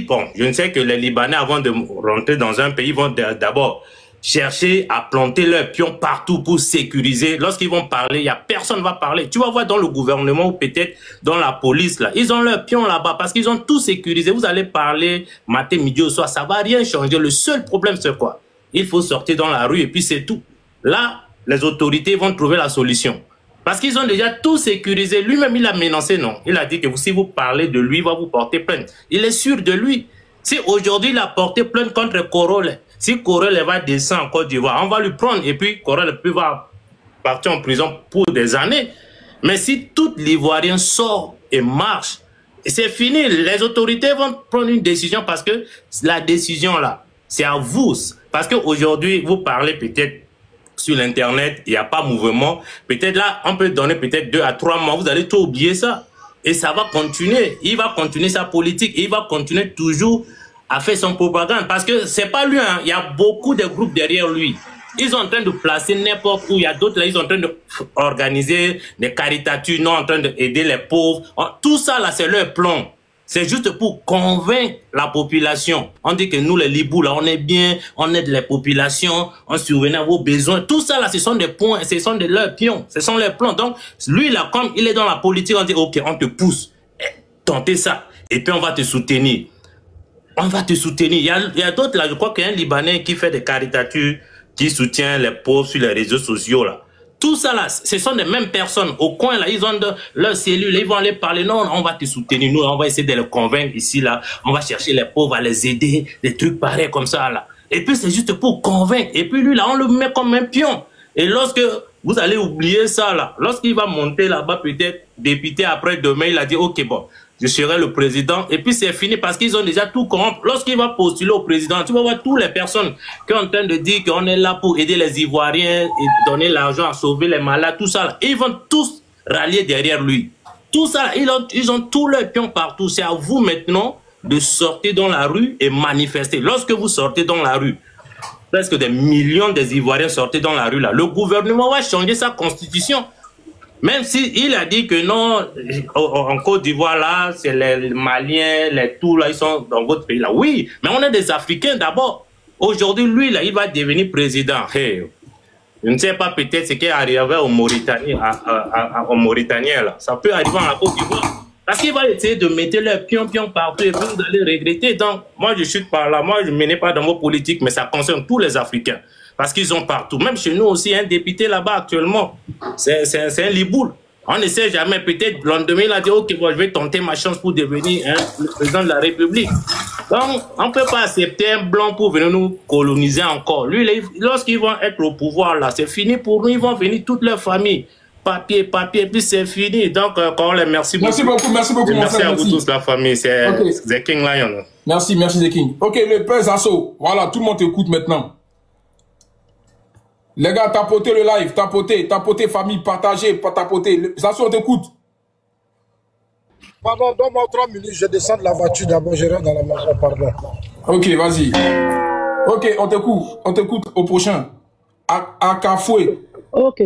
bon, je ne sais que les Libanais, avant de rentrer dans un pays, vont d'abord chercher à planter leurs pions partout pour sécuriser. Lorsqu'ils vont parler, il n'y a personne qui va parler. Tu vas voir dans le gouvernement ou peut-être dans la police, là, ils ont leurs pions là-bas parce qu'ils ont tout sécurisé. Vous allez parler matin, midi au soir, ça ne va rien changer. Le seul problème, c'est quoi? Il faut sortir dans la rue et puis c'est tout. Là, les autorités vont trouver la solution. Parce qu'ils ont déjà tout sécurisé. Lui-même, il a menacé, non. Il a dit que si vous parlez de lui, il va vous porter plainte. Il est sûr de lui. Si aujourd'hui, il a porté plainte contre Korole, si Korole va descendre en Côte d'Ivoire, on va lui prendre et puis Korole va partir en prison pour des années. Mais si tout l'Ivoirien sort et marche, c'est fini. Les autorités vont prendre une décision parce que la décision là, c'est à vous. Parce qu'aujourd'hui, vous parlez peut-être sur l'internet, il n'y a pas mouvement. Peut-être là, on peut donner peut-être 2 à 3 mois, vous allez tout oublier ça. Et ça va continuer. Il va continuer sa politique. Il va continuer toujours à faire son propagande. Parce que c'est pas lui, hein. Il y a beaucoup de groupes derrière lui. Ils sont en train de placer n'importe où. Il y a d'autres là, ils sont en train d'organiser des caricatures, non en train d'aider les pauvres. Tout ça là, c'est leur plan. C'est juste pour convaincre la population. On dit que nous, les Libous, là, on est bien, on aide les populations, on surveille à vos besoins. Tout ça, là, ce sont des points, ce sont de leurs pions, ce sont leurs plans. Donc, lui, là, comme il est dans la politique, on dit, OK, on te pousse, tentez ça, et puis on va te soutenir. On va te soutenir. Il y a d'autres, là, je crois qu'il y a un Libanais qui fait des caricatures, qui soutient les pauvres sur les réseaux sociaux, là. Tout ça là, ce sont les mêmes personnes. Au coin là, ils ont leurs cellules, ils vont aller parler. Non, on va te soutenir, nous, on va essayer de les convaincre ici là. On va chercher les pauvres, à les aider, des trucs pareils comme ça là. Et puis c'est juste pour convaincre. Et puis lui là, on le met comme un pion. Et lorsque vous allez oublier ça là, lorsqu'il va monter là-bas peut-être député après demain, il a dit OK bon, je serai le président. Et puis c'est fini parce qu'ils ont déjà tout corrompu. Lorsqu'il va postuler au président, tu vas voir toutes les personnes qui sont en train de dire qu'on est là pour aider les Ivoiriens et donner l'argent à sauver les malades, tout ça là. Ils vont tous rallier derrière lui. Tout ça, ils ont tous leurs pions partout. C'est à vous maintenant de sortir dans la rue et manifester. Lorsque vous sortez dans la rue, presque des millions des Ivoiriens sortent dans la rue là, le gouvernement va changer sa constitution. Même s'il a dit que non, en Côte d'Ivoire, là, c'est les Maliens, les tout, là, ils sont dans votre pays, là. Oui, mais on est des Africains d'abord. Aujourd'hui, lui, là, il va devenir président. Hey, je ne sais pas peut-être ce qui est arrivé au Mauritanie, au Mauritanien, là. Ça peut arriver en Côte d'Ivoire. Parce qu'il va essayer de mettre leurs pions partout et puis vous allez regretter. Donc, moi, je suis par là. Moi, je ne menais pas dans vos politiques, mais ça concerne tous les Africains. Parce qu'ils sont partout. Même chez nous aussi, un député là-bas actuellement, c'est un liboule. On ne sait jamais. Peut-être le lendemain, il a dit, OK, bon, je vais tenter ma chance pour devenir le président de la République. Donc, on ne peut pas accepter un blanc pour venir nous coloniser encore. Lui, lorsqu'ils vont être au pouvoir, là, c'est fini pour nous. Ils vont venir toute leur famille. Papier, puis c'est fini. Donc, quand on les merci beaucoup. Merci beaucoup, mon merci frère. À vous tous, la famille. C'est The King Lion. Merci The King. OK, le père Zasso. Voilà, tout le monde t'écoute maintenant. Les gars, tapotez le live, tapotez famille, partagez, tapotez. Zasso, on t'écoute. Pardon, donne-moi 3 minutes, je descends de la voiture d'abord, je rentre dans la maison, pardon. Ok, vas-y. Ok, on t'écoute au prochain. À Cafoué. Ok.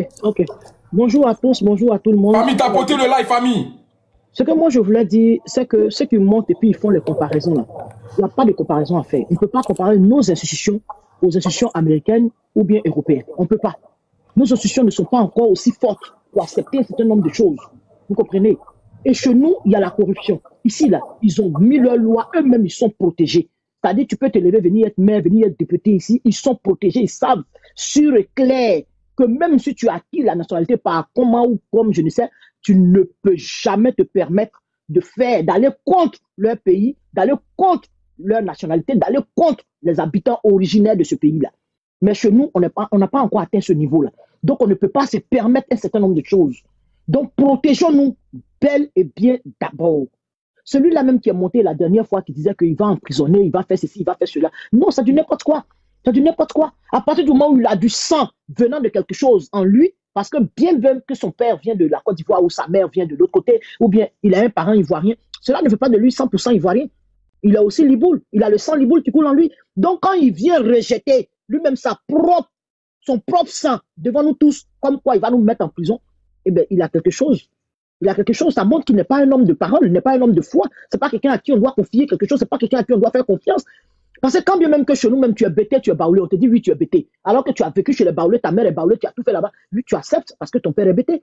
Bonjour à tous, bonjour à tout le monde. Famille, tapotez le live, famille. Ce que moi je voulais dire, c'est que ceux qui montent et puis ils font les comparaisons là, il n'y a pas de comparaison à faire. On ne peut pas comparer nos institutions aux institutions américaines ou bien européennes. On ne peut pas. Nos institutions ne sont pas encore aussi fortes pour accepter un certain nombre de choses. Vous comprenez? Et chez nous, il y a la corruption. Ici, là, ils ont mis leurs lois, eux-mêmes, ils sont protégés. C'est-à-dire, tu peux te lever, venir être maire, venir être député ici, ils sont protégés, ils savent, sûr et clair, que même si tu as acquis la nationalité par comment ou comme, je ne sais, tu ne peux jamais te permettre d'aller contre leur pays, d'aller contre leur nationalité, d'aller contre les habitants originaires de ce pays-là. Mais chez nous, on n'a pas encore atteint ce niveau-là. Donc, on ne peut pas se permettre un certain nombre de choses. Donc, protégeons-nous bel et bien d'abord. Celui-là même qui est monté la dernière fois, qui disait qu'il va emprisonner, il va faire ceci, il va faire cela. Non, ça dit n'importe quoi. Ça dit n'importe quoi. À partir du moment où il a du sang venant de quelque chose en lui, parce que bien même que son père vient de la Côte d'Ivoire ou sa mère vient de l'autre côté, ou bien il a un parent ivoirien, cela ne fait pas de lui 100% ivoirien. Il a aussi l'iboule, il a le sang l'iboule qui coule en lui. Donc quand il vient rejeter lui-même son propre sang devant nous tous, comme quoi il va nous mettre en prison, eh bien il a quelque chose. Il a quelque chose, ça montre qu'il n'est pas un homme de parole, il n'est pas un homme de foi, c'est pas quelqu'un à qui on doit confier quelque chose, c'est pas quelqu'un à qui on doit faire confiance. Parce que quand bien même que chez nous, même tu es bêté, tu es baoulé, on te dit oui, tu es bêté. Alors que tu as vécu chez les baoulés, ta mère est baoulée, tu as tout fait là-bas. Oui, tu acceptes parce que ton père est bêté.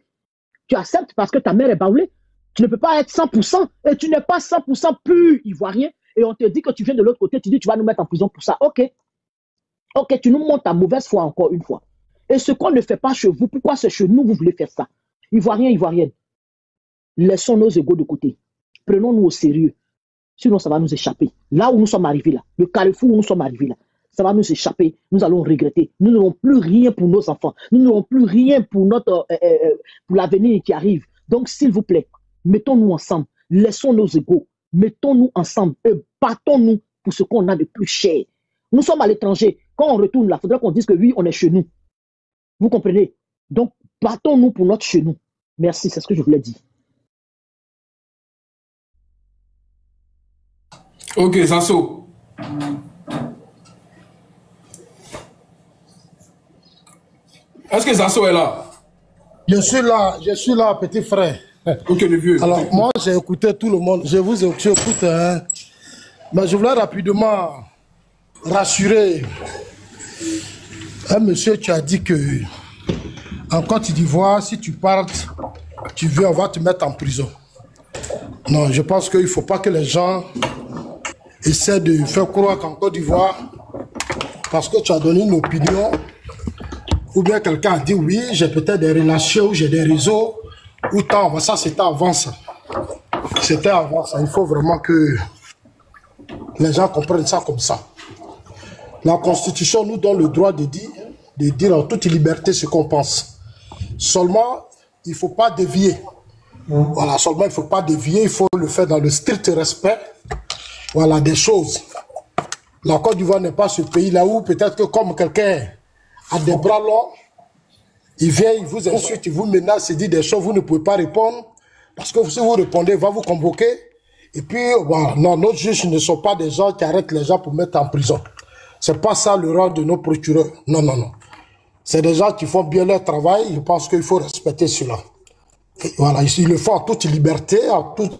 Tu acceptes parce que ta mère est baoulée. Tu ne peux pas être 100% et tu n'es pas 100% pur ivoirien. Et on te dit que tu viens de l'autre côté, tu dis tu vas nous mettre en prison pour ça. Ok. Ok, tu nous montres ta mauvaise foi encore une fois. Et ce qu'on ne fait pas chez vous, pourquoi c'est chez nous vous voulez faire ça? Ivoiriens, Ivoiriennes, laissons nos égos de côté. Prenons-nous au sérieux. Sinon, ça va nous échapper. Là où nous sommes arrivés, là, le carrefour où nous sommes arrivés, là, ça va nous échapper. Nous allons regretter. Nous n'aurons plus rien pour nos enfants. Nous n'aurons plus rien pour pour l'avenir qui arrive. Donc, s'il vous plaît, mettons-nous ensemble. Laissons nos égos. Mettons-nous ensemble et battons-nous pour ce qu'on a de plus cher. Nous sommes à l'étranger. Quand on retourne là, il faudra qu'on dise que oui, on est chez nous. Vous comprenez? Donc, battons-nous pour notre chez nous. Merci, c'est ce que je voulais dire. Ok, Zanso. Est-ce que Zanso est là? Je suis là, petit frère. Ok, le vieux. Alors, moi, j'ai écouté tout le monde. J'écoute, hein. Mais je voulais rapidement rassurer un monsieur qui a dit que en Côte d'Ivoire, si tu partes, tu viens, on va te mettre en prison. Non, je pense qu'il ne faut pas que les gens essaient de faire croire qu'en Côte d'Ivoire, parce que tu as donné une opinion, ou bien quelqu'un a dit oui, j'ai peut-être des relations, ou j'ai des réseaux, ou tant, ça c'était avant ça. C'était avant ça. Il faut vraiment que les gens comprennent ça comme ça. La Constitution nous donne le droit de dire en toute liberté ce qu'on pense. Seulement, il ne faut pas dévier. Voilà, seulement il ne faut pas dévier, il faut le faire dans le strict respect, voilà, des choses. La Côte d'Ivoire n'est pas ce pays-là où peut-être que comme quelqu'un a des bras longs, il vient, il vous insulte, il vous menace, il dit des choses, vous ne pouvez pas répondre, parce que si vous répondez, il va vous convoquer. Et puis, voilà, non, nos juges ne sont pas des gens qui arrêtent les gens pour mettre en prison. C'est pas ça le rôle de nos procureurs. Non, non, non. C'est des gens qui font bien leur travail. Je pense qu'il faut respecter cela. Et voilà, ils le font en toute liberté, en toute...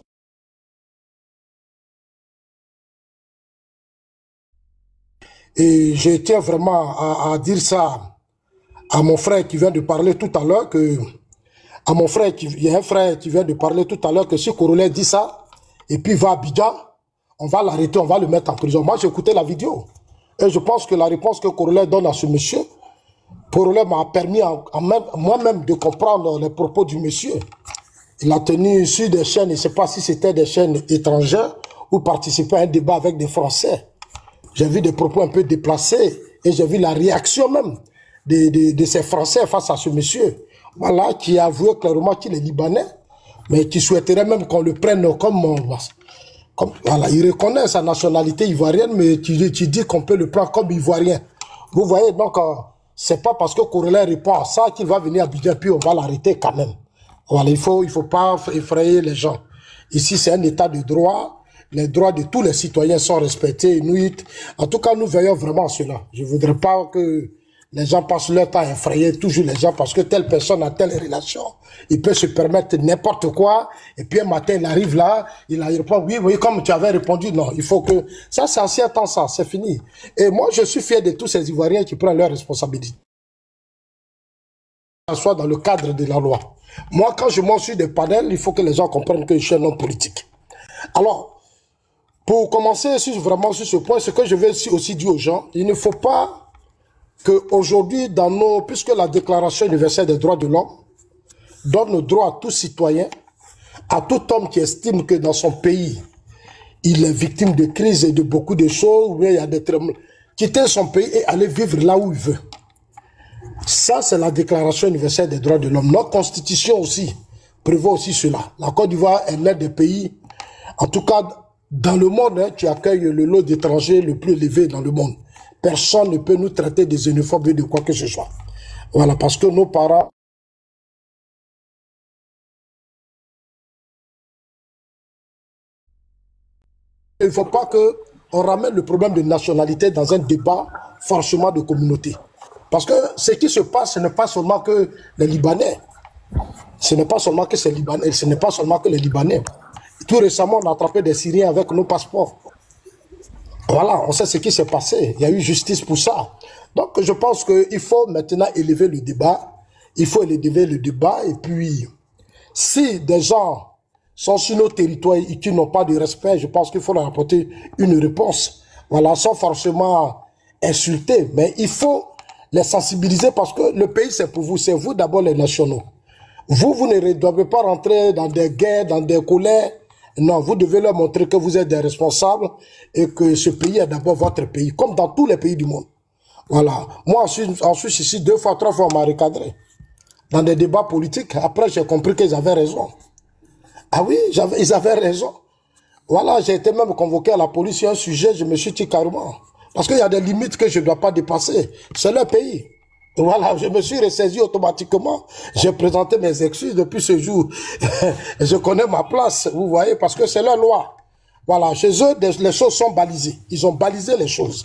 Et je tiens vraiment à dire ça à mon frère qui vient de parler tout à l'heure, que... il y a un frère qui vient de parler tout à l'heure que si Corollaire dit ça, et puis va à Abidjan, on va l'arrêter, on va le mettre en prison. Moi, j'ai écouté la vidéo. Et je pense que la réponse que Corollaire donne à ce monsieur, Corollaire m'a permis moi-même de comprendre les propos du monsieur. Il a tenu sur des chaînes, je ne sais pas si c'était des chaînes étrangères ou participer à un débat avec des Français. J'ai vu des propos un peu déplacés et j'ai vu la réaction même de ces Français face à ce monsieur. Voilà, qui a avoué clairement qu'il est Libanais, mais qui souhaiterait même qu'on le prenne comme voilà, il reconnaît sa nationalité ivoirienne, mais tu dis qu'on peut le prendre comme ivoirien. Vous voyez, donc, c'est pas parce que Corollaire répond à ça qu'il va venir à Abidjan, puis on va l'arrêter quand même. Voilà, il faut pas effrayer les gens. Ici, c'est un état de droit. Les droits de tous les citoyens sont respectés. En tout cas, nous veillons vraiment à cela. Je voudrais pas que les gens passent leur temps à effrayer toujours les gens parce que telle personne a telle relation. Il peut se permettre n'importe quoi. Et puis un matin, il arrive là, il répond, oui, comme tu avais répondu, non, il faut que... Ça, c'est ancien temps, ça, c'est fini. Et moi, je suis fier de tous ces Ivoiriens qui prennent leurs responsabilités. Soit dans le cadre de la loi. Moi, quand je monte sur des panels, il faut que les gens comprennent que je suis un homme politique. Alors, pour commencer vraiment sur ce point, ce que je vais aussi dire aux gens, il ne faut pas qu'aujourd'hui, puisque la Déclaration universelle des droits de l'homme donne le droit à tout citoyen, à tout homme qui estime que dans son pays, il est victime de crises et de beaucoup de choses, ou bien il y a des tremblements, quitter son pays et aller vivre là où il veut. Ça, c'est la Déclaration universelle des droits de l'homme. Notre Constitution aussi prévoit aussi cela. La Côte d'Ivoire est l'un des pays, en tout cas dans le monde, qui accueille le lot d'étrangers le plus élevé dans le monde. Personne ne peut nous traiter de xénophobes de quoi que ce soit. Voilà, parce que nos parents... Il ne faut pas qu'on ramène le problème de nationalité dans un débat forcément de communauté. Parce que ce qui se passe, ce n'est pas seulement que les Libanais. Ce n'est pas seulement que c'est Libanais. Ce n'est pas seulement que les Libanais. Tout récemment, on a attrapé des Syriens avec nos passeports. Voilà, on sait ce qui s'est passé. Il y a eu justice pour ça. Donc, je pense qu'il faut maintenant élever le débat. Il faut élever le débat. Et puis, si des gens sont sur nos territoires et qui n'ont pas de respect, je pense qu'il faut leur apporter une réponse. Voilà, sans forcément insulter, mais il faut les sensibiliser parce que le pays, c'est pour vous. C'est vous d'abord les nationaux. Vous ne devez pas rentrer dans des guerres, dans des colères. Non, vous devez leur montrer que vous êtes des responsables et que ce pays est d'abord votre pays, comme dans tous les pays du monde. Voilà. Moi, en Suisse, ici, 2 fois, 3 fois, on m'a recadré. Dans des débats politiques. Après, j'ai compris qu'ils avaient raison. Ah oui, ils avaient raison. Voilà, j'ai été même convoqué à la police sur un sujet, je me suis dit carrément. Parce qu'il y a des limites que je ne dois pas dépasser. C'est leur pays. Voilà, je me suis ressaisi automatiquement. J'ai présenté mes excuses depuis ce jour. Je connais ma place, vous voyez, parce que c'est leur loi. Voilà, chez eux, les choses sont balisées. Ils ont balisé les choses.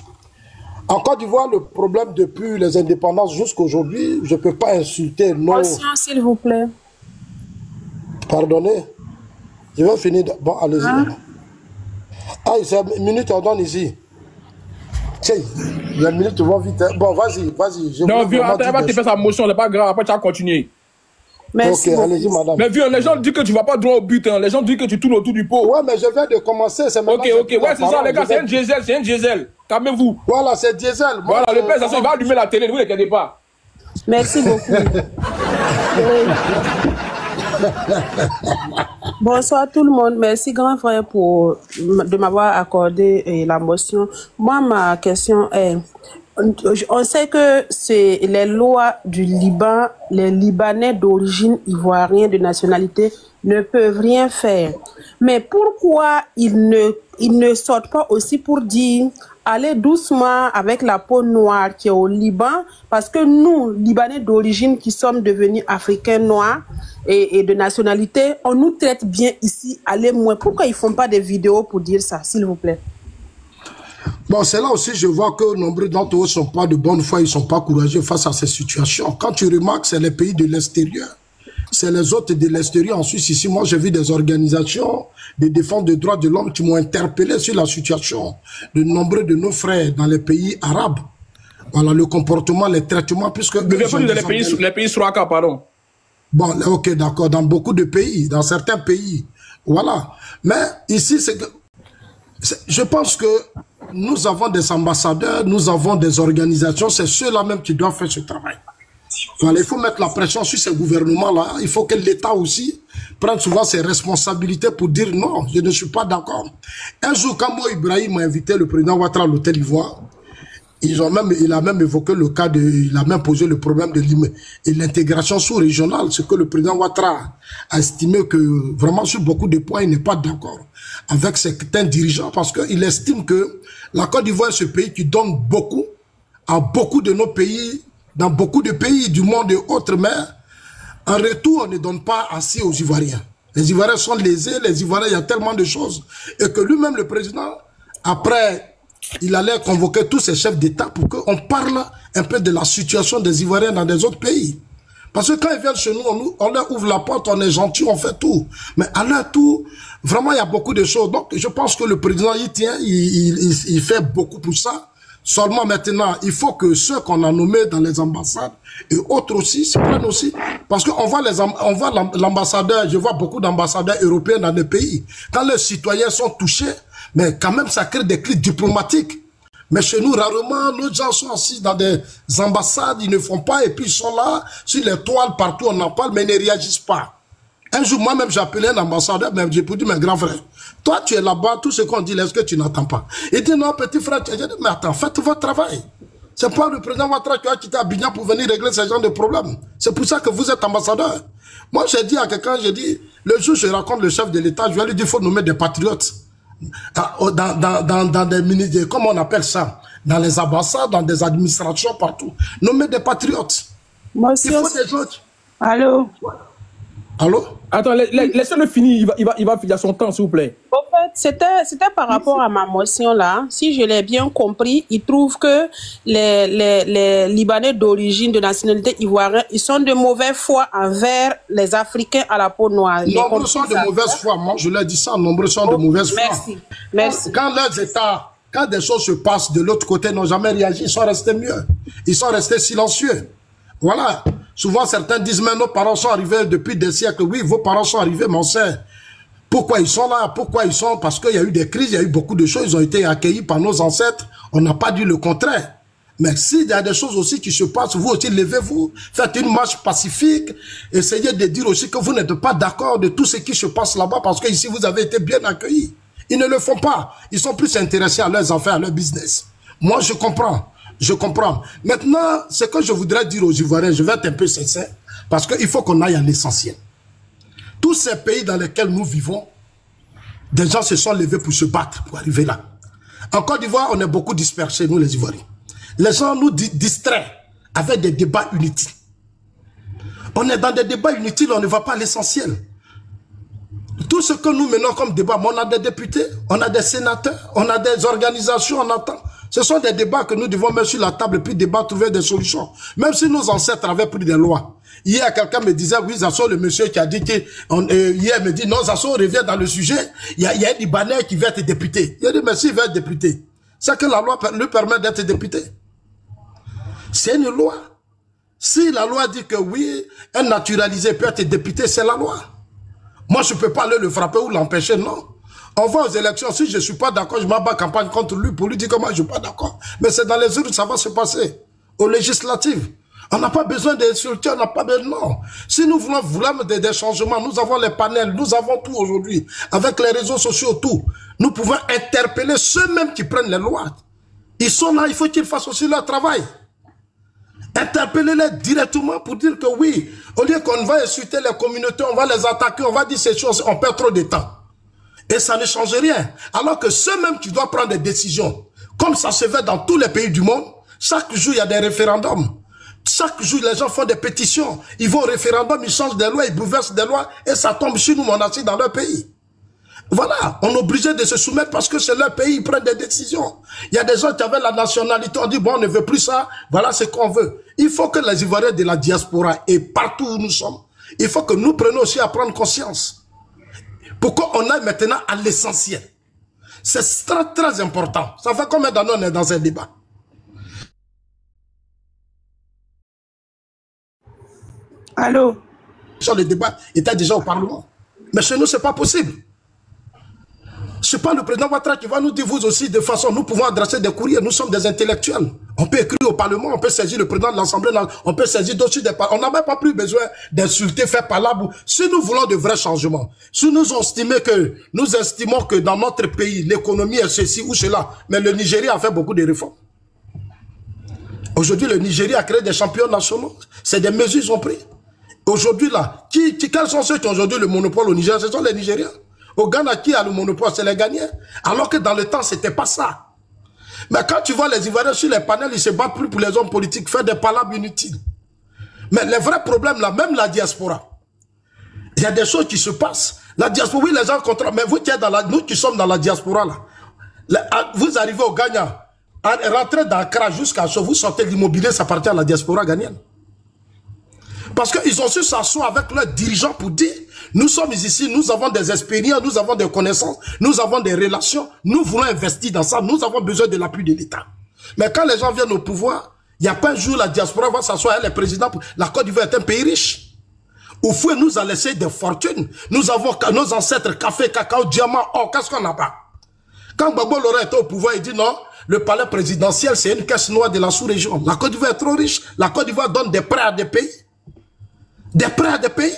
En Côte d'Ivoire, le problème depuis les indépendances jusqu'à aujourd'hui, je ne peux pas insulter nos... Conscient, s'il vous plaît. Pardonnez. Je vais finir. Bon, allez-y. Ah, c'est une minute, on donne ici. Tiens, les minutes vont vite. Bon, vas-y. Non, vieux, attends, va te faire sa motion, c'est pas grave, après tu vas continuer. Merci. Ok, allez-y, madame. Mais vieux, les gens disent que tu vas pas droit au but, hein. Les gens disent que tu tournes autour du pot. Ouais, mais je viens de commencer. Ok, ouais, c'est ça, les gars, c'est un diesel, Calmez-vous. Voilà, c'est diesel. Voilà, le père, il va allumer la télé, ne vous inquiétez pas. Merci beaucoup. Bonsoir tout le monde. Merci grand frère de m'avoir accordé la motion. Moi, ma question est, on sait que c'est les lois du Liban, les Libanais d'origine ivoirienne de nationalité ne peuvent rien faire. Mais pourquoi ils ne sortent pas aussi pour dire allez doucement avec la peau noire qui est au Liban, parce que nous, Libanais d'origine qui sommes devenus Africains noirs et de nationalité, on nous traite bien ici, allez moins. Pourquoi ils ne font pas des vidéos pour dire ça, s'il vous plaît? Bon, c'est là aussi, je vois que nombreux d'entre eux ne sont pas de bonne foi, ils ne sont pas courageux face à ces situations. Quand tu remarques, c'est les pays de l'extérieur. C'est les autres de l'extérieur. En Suisse, ici, moi, j'ai vu des organisations de défense des droits de l'homme qui m'ont interpellé sur la situation de nombreux de nos frères dans les pays arabes. Voilà, le comportement, les traitements, puisque... Mais bien sûr, les pays Souraka, pardon. Bon, ok, d'accord, dans beaucoup de pays, dans certains pays, voilà. Mais ici, c'est que... Je pense que nous avons des ambassadeurs, nous avons des organisations, c'est ceux-là même qui doivent faire ce travail. Voilà, il faut mettre la pression sur ces gouvernements-là. Il faut que l'État aussi prenne souvent ses responsabilités pour dire non, je ne suis pas d'accord. Un jour, quand moi, Ibrahim m'a invité le président Ouattara à l'hôtel Ivoire, il a même évoqué le cas il a même posé le problème de l'intégration sous-régionale, ce que le président Ouattara a estimé que vraiment sur beaucoup de points, il n'est pas d'accord avec certains dirigeants parce qu'il estime que la Côte d'Ivoire est ce pays qui donne beaucoup à beaucoup de nos pays, dans beaucoup de pays du monde et autres, mais en retour, on ne donne pas assez aux Ivoiriens. Les Ivoiriens sont lésés, les Ivoiriens, il y a tellement de choses. Et que lui-même, le président, après, il allait convoquer tous ses chefs d'État pour qu'on parle un peu de la situation des Ivoiriens dans des autres pays. Parce que quand ils viennent chez nous, on leur ouvre la porte, on est gentil, on fait tout. Mais à leur tour, vraiment, il y a beaucoup de choses. Donc, je pense que le président, il tient, il fait beaucoup pour ça. Seulement maintenant, il faut que ceux qu'on a nommés dans les ambassades et autres aussi se prennent aussi. Parce qu'on voit l'ambassadeur, je vois beaucoup d'ambassadeurs européens dans des pays. Quand les citoyens sont touchés, mais quand même ça crée des clics diplomatiques. Mais chez nous, rarement, nos gens sont assis dans des ambassades, ils ne font pas, et puis ils sont là, sur les toiles, partout, on en parle, mais ils ne réagissent pas. Un jour, moi-même, j'ai appelé un ambassadeur, mais j'ai dit, mes grands frères, toi, tu es là-bas, tout ce qu'on dit, est-ce que tu n'entends pas? Il dit, non, petit frère, j'ai dit, mais attends, faites votre travail. C'est pas le président Ouattara qui a quitté Abidjan pour venir régler ce genre de problème. C'est pour ça que vous êtes ambassadeur. Moi, j'ai dit à quelqu'un, j'ai dit, le jour où je rencontre le chef de l'État, je vais lui dire, il faut nommer des patriotes. Dans des ministères, comment on appelle ça? Dans les ambassades, dans des administrations, partout. Nommer des patriotes. Moi aussi, il faut des autres. Allô? Allô? Attends, laissez-le finir, il va finir son temps, s'il vous plaît. En fait, c'était par rapport à ma motion là. Si je l'ai bien compris, il trouve que les Libanais d'origine de nationalité ivoirienne, ils sont de mauvaise foi envers les Africains à la peau noire. Nombreux sont de mauvaise foi, moi je l'ai dit ça, nombreux sont de mauvaise foi. Merci. Quand leurs États, quand des choses se passent de l'autre côté, n'ont jamais réagi, ils sont restés mieux. Ils sont restés silencieux. Voilà. Souvent, certains disent, mais nos parents sont arrivés depuis des siècles. Oui, vos parents sont arrivés, mais on sait pourquoi ils sont là, pourquoi ils sont, parce qu'il y a eu des crises, il y a eu beaucoup de choses, ils ont été accueillis par nos ancêtres. On n'a pas dit le contraire. Mais s'il y a des choses aussi qui se passent, vous aussi levez-vous, faites une marche pacifique, essayez de dire aussi que vous n'êtes pas d'accord de tout ce qui se passe là-bas parce que ici vous avez été bien accueillis. Ils ne le font pas. Ils sont plus intéressés à leurs affaires, à leur business. Moi, je comprends. Je comprends. Maintenant, ce que je voudrais dire aux Ivoiriens, je vais être un peu sincère, parce qu'il faut qu'on aille à l'essentiel. Tous ces pays dans lesquels nous vivons, des gens se sont levés pour se battre, pour arriver là. En Côte d'Ivoire, on est beaucoup dispersés, nous les Ivoiriens. Les gens nous distraient avec des débats inutiles. On est dans des débats inutiles, on ne va pas à l'essentiel. Tout ce que nous menons comme débat, on a des députés, on a des sénateurs, on a des organisations, on attend. Ce sont des débats que nous devons mettre sur la table et puis débattre, trouver des solutions. Même si nos ancêtres avaient pris des lois. Hier, quelqu'un me disait, oui, Zasso, le monsieur qui a dit que... hier, me dit, non, Zasso revient dans le sujet. Il y a un Libanais qui veut être député. Il a dit, mais s'il veut être député, c'est que la loi lui permet d'être député. C'est une loi. Si la loi dit que oui, un naturalisé peut être député, c'est la loi. Moi, je ne peux pas aller le frapper ou l'empêcher, non. On va aux élections. Si je ne suis pas d'accord, je m'en bats campagne contre lui pour lui dire que moi, je ne suis pas d'accord. Mais c'est dans les urnes que ça va se passer. Aux législatives. On n'a pas besoin d'insulter, on n'a pas besoin... Non. Si nous voulons des changements, nous avons les panels, nous avons tout aujourd'hui. Avec les réseaux sociaux, tout. Nous pouvons interpeller ceux-mêmes qui prennent les lois. Ils sont là, il faut qu'ils fassent aussi leur travail. Interpellez-les directement pour dire que oui, au lieu qu'on va insulter les communautés, on va les attaquer, on va dire ces choses, on perd trop de temps. Et ça ne change rien. Alors que ceux-mêmes qui doivent prendre des décisions, comme ça se fait dans tous les pays du monde, chaque jour il y a des référendums. Chaque jour les gens font des pétitions. Ils vont au référendum, ils changent des lois, ils bouleversent des lois et ça tombe sur nous, on assis dans leur pays. Voilà, on est obligé de se soumettre parce que c'est leur pays, ils prennent des décisions. Il y a des gens qui avaient la nationalité, on dit bon, on ne veut plus ça, voilà ce qu'on veut. Il faut que les Ivoiriens de la diaspora et partout où nous sommes, il faut que nous prenions aussi à prendre conscience. Pourquoi on aille maintenant à l'essentiel. C'est très très important. Ça fait combien d'années on est dans un débat? Allô? Le débat était déjà au Parlement. Mais chez nous, ce n'est pas possible. Ce n'est pas le président Ouattara qui va nous dire, vous aussi, de façon, nous pouvons adresser des courriers, nous sommes des intellectuels. On peut écrire au Parlement, on peut saisir le président de l'Assemblée, on peut saisir d'autres des parlements. On n'a même pas plus besoin d'insulter, faire palabre. Si nous voulons de vrais changements, si nous estimons que dans notre pays, l'économie est ceci ou cela, mais le Nigeria a fait beaucoup de réformes. Aujourd'hui, le Nigeria a créé des champions nationaux. C'est des mesures qu'ils ont prises. Aujourd'hui, là, quels sont ceux qui ont aujourd'hui le monopole au Nigeria? Ce sont les Nigériens. Au Ghana, qui a le monopole? C'est les Ghanéens. Alors que dans le temps, c'était pas ça. Mais quand tu vois les Ivoiriens sur les panels, ils se battent plus pour les hommes politiques, faire des palabres inutiles. Mais les vrais problèmes, là, même la diaspora, il y a des choses qui se passent. La diaspora, oui, les gens contre... Mais vous qui êtes nous qui sommes dans la diaspora, là, vous arrivez au Ghana, rentrez dans Accra jusqu'à ce que vous sortez l'immobilier, ça appartient à la diaspora ghanéenne. Parce qu'ils ont su s'asseoir avec leurs dirigeants pour dire, nous sommes ici, nous avons des expériences, nous avons des connaissances, nous avons des relations, nous voulons investir dans ça, nous avons besoin de l'appui de l'État. Mais quand les gens viennent au pouvoir, il n'y a pas un jour la diaspora va s'asseoir avec les présidents. La Côte d'Ivoire est un pays riche. Au fouet nous a laissé des fortunes. Nous avons nos ancêtres, café, cacao, diamant, or, qu'est-ce qu'on n'a pas? Quand Gbagbo Laurent était au pouvoir, il dit non, le palais présidentiel, c'est une caisse noire de la sous-région. La Côte d'Ivoire est trop riche. La Côte d'Ivoire donne des prêts à des pays. Des prêts à des pays.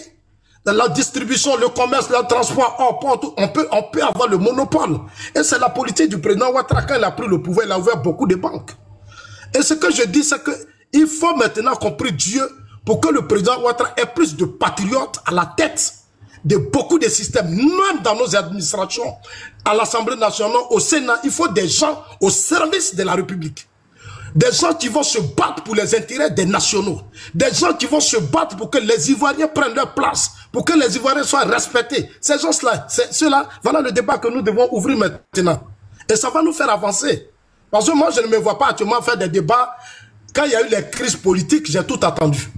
La distribution, le commerce, le transport, on peut avoir le monopole. Et c'est la politique du président Ouattara. Quand il a pris le pouvoir, il a ouvert beaucoup de banques. Et ce que je dis, c'est qu'il faut maintenant qu'on prie Dieu pour que le président Ouattara ait plus de patriotes à la tête de beaucoup de systèmes, même dans nos administrations, à l'Assemblée nationale, au Sénat. Il faut des gens au service de la République. Des gens qui vont se battre pour les intérêts des nationaux. Des gens qui vont se battre pour que les Ivoiriens prennent leur place. Pour que les Ivoiriens soient respectés. Ces gens-là, ceux-là, voilà le débat que nous devons ouvrir maintenant. Et ça va nous faire avancer. Parce que moi, je ne me vois pas actuellement faire des débats. Quand il y a eu les crises politiques, j'ai tout attendu.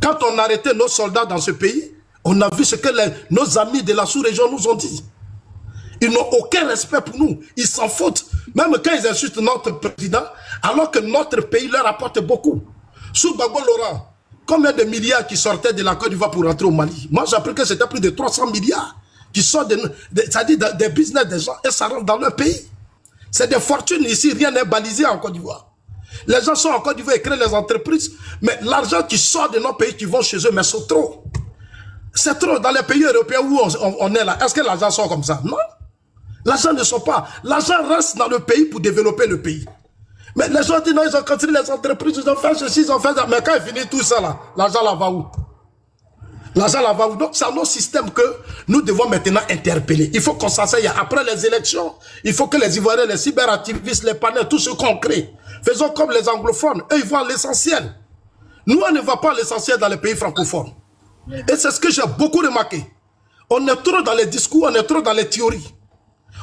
Quand on arrêtait nos soldats dans ce pays, on a vu ce que nos amis de la sous-région nous ont dit. Ils n'ont aucun respect pour nous. Ils s'en foutent. Même quand ils insultent notre président, alors que notre pays leur apporte beaucoup. Sous Gbagbo Laurent, combien de milliards qui sortaient de la Côte d'Ivoire pour rentrer au Mali? Moi, j'ai appris que c'était plus de 300 milliards qui sortent c'est-à-dire des business des gens et ça rentre dans leur pays. C'est des fortunes ici, rien n'est balisé en Côte d'Ivoire. Les gens sont en Côte d'Ivoire et créent les entreprises, mais l'argent qui sort de nos pays qui vont chez eux, mais c'est trop. C'est trop. Dans les pays européens où on est là, est-ce que l'argent sort comme ça? Non. L'argent ne sort pas. L'argent reste dans le pays pour développer le pays. Mais les gens disent non, ils ont construit les entreprises, ils ont fait ceci, ils ont fait ça. Mais quand il finit tout ça là, l'argent là va où? L'argent là va où? Donc c'est un autre système que nous devons maintenant interpeller. Il faut qu'on s'asseye après les élections. Il faut que les Ivoiriens, les cyberactivistes, les panels, tout ce qu'on crée. Faisons comme les anglophones. Eux, ils voient l'essentiel. Nous, on ne voit pas l'essentiel dans les pays francophones. Et c'est ce que j'ai beaucoup remarqué. On est trop dans les discours, on est trop dans les théories.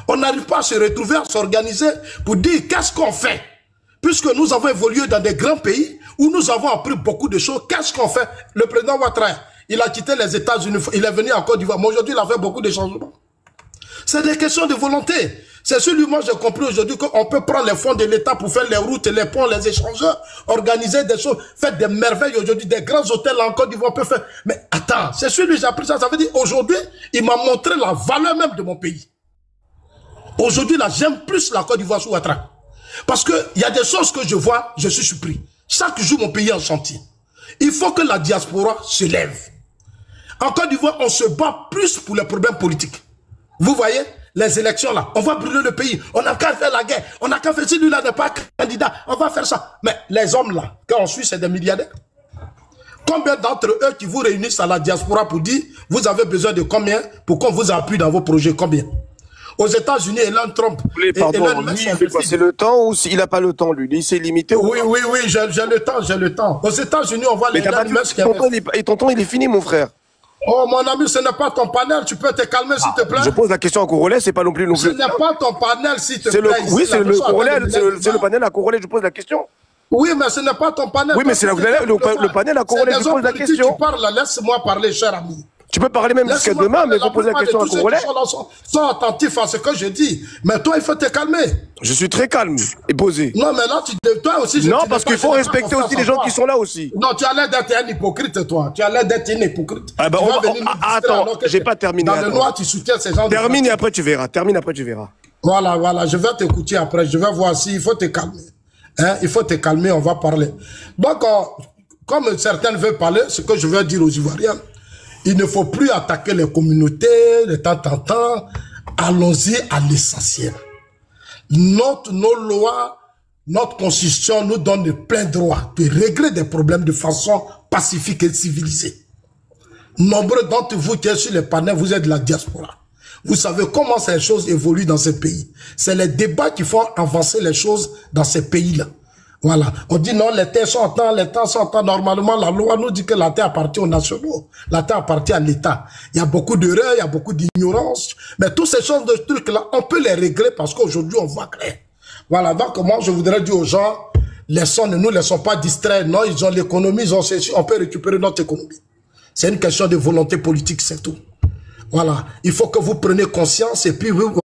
On n'arrive pas à se retrouver, à s'organiser pour dire qu'est-ce qu'on fait. Puisque nous avons évolué dans des grands pays où nous avons appris beaucoup de choses, qu'est-ce qu'on fait? Le président Ouattara, il a quitté les États-Unis, il est venu en Côte d'Ivoire, mais aujourd'hui il a fait beaucoup de changements. C'est des questions de volonté. C'est celui moi j'ai compris aujourd'hui qu'on peut prendre les fonds de l'État pour faire les routes, les ponts, les échangeurs, organiser des choses, faire des merveilles aujourd'hui, des grands hôtels en Côte d'Ivoire peut faire. Mais attends, c'est celui j'ai appris ça, ça veut dire aujourd'hui, il m'a montré la valeur même de mon pays. Aujourd'hui là, j'aime plus la Côte d'Ivoire sous Ouattara. Parce qu'il y a des choses que je vois, je suis surpris. Chaque jour, mon pays est en chantier. Il faut que la diaspora se lève. En Côte d'Ivoire, on se bat plus pour les problèmes politiques. Vous voyez, les élections là, on va brûler le pays. On n'a qu'à faire la guerre. On n'a qu'à faire, si lui-là n'est pas candidat, on va faire ça. Mais les hommes là, quand on suit, c'est des milliardaires. Combien d'entre eux qui vous réunissent à la diaspora pour dire, vous avez besoin de combien pour qu'on vous appuie dans vos projets, combien? Aux États-Unis, Elon Trump. Pardon, lui, il veut passer le temps ou s'il n'a pas le temps, lui? Il s'est limité. Oui, j'ai le temps. Aux États-Unis, on voit les Elon Musk. Et ton temps, il est fini, mon frère. Oh, mon ami, ce n'est pas ton panel. Tu peux te calmer, s'il te plaît. Je pose la question à Congolais, c'est pas non plus. Ce n'est pas ton panel, s'il te plaît. Oui, c'est le Congolais, c'est le panel à Congolais, je pose la question. Oui, mais ce n'est pas ton panel. Oui, mais c'est le panel à Congolais, je pose la question. Tu parles, laisse-moi parler, cher ami. Tu peux parler même jusqu'à demain, mais il faut poser la question à Congolais. Sont attentifs à ce que je dis. Mais toi, il faut te calmer. Je suis très calme et posé. Non, mais là, toi aussi... Non, parce qu'il faut respecter aussi les gens qui sont là aussi. Non, tu as l'air d'être un hypocrite, toi. Tu as l'air d'être un hypocrite. Ah bah, attends, j'ai pas terminé. Dans le noir, tu soutiens ces gens. Termine et après tu verras. Termine après tu verras. Voilà. Je vais t'écouter après. Je vais voir s'il faut te calmer. Hein? Il faut te calmer, on va parler. Donc, comme certains veulent parler, ce que je veux dire aux Ivoiriens, il ne faut plus attaquer les communautés de temps en temps. Allons-y à l'essentiel. Nos lois, notre constitution nous donne de plein droit de régler des problèmes de façon pacifique et civilisée. Nombreux d'entre vous qui êtes sur les panels, vous êtes de la diaspora. Vous savez comment ces choses évoluent dans ces pays. C'est les débats qui font avancer les choses dans ces pays-là. Voilà. On dit non, les terres sont en temps, les temps sont en temps. Normalement, la loi nous dit que la terre appartient aux nationaux. La terre appartient à l'État. Il y a beaucoup d'erreurs, il y a beaucoup d'ignorance. Mais toutes ces choses de trucs-là, on peut les régler parce qu'aujourd'hui, on voit clair. Voilà. Donc, moi, je voudrais dire aux gens, ne nous laissons pas distraire. Non, ils ont l'économie, ils ont ceci. On peut récupérer notre économie. C'est une question de volonté politique, c'est tout. Voilà. Il faut que vous preniez conscience et puis vous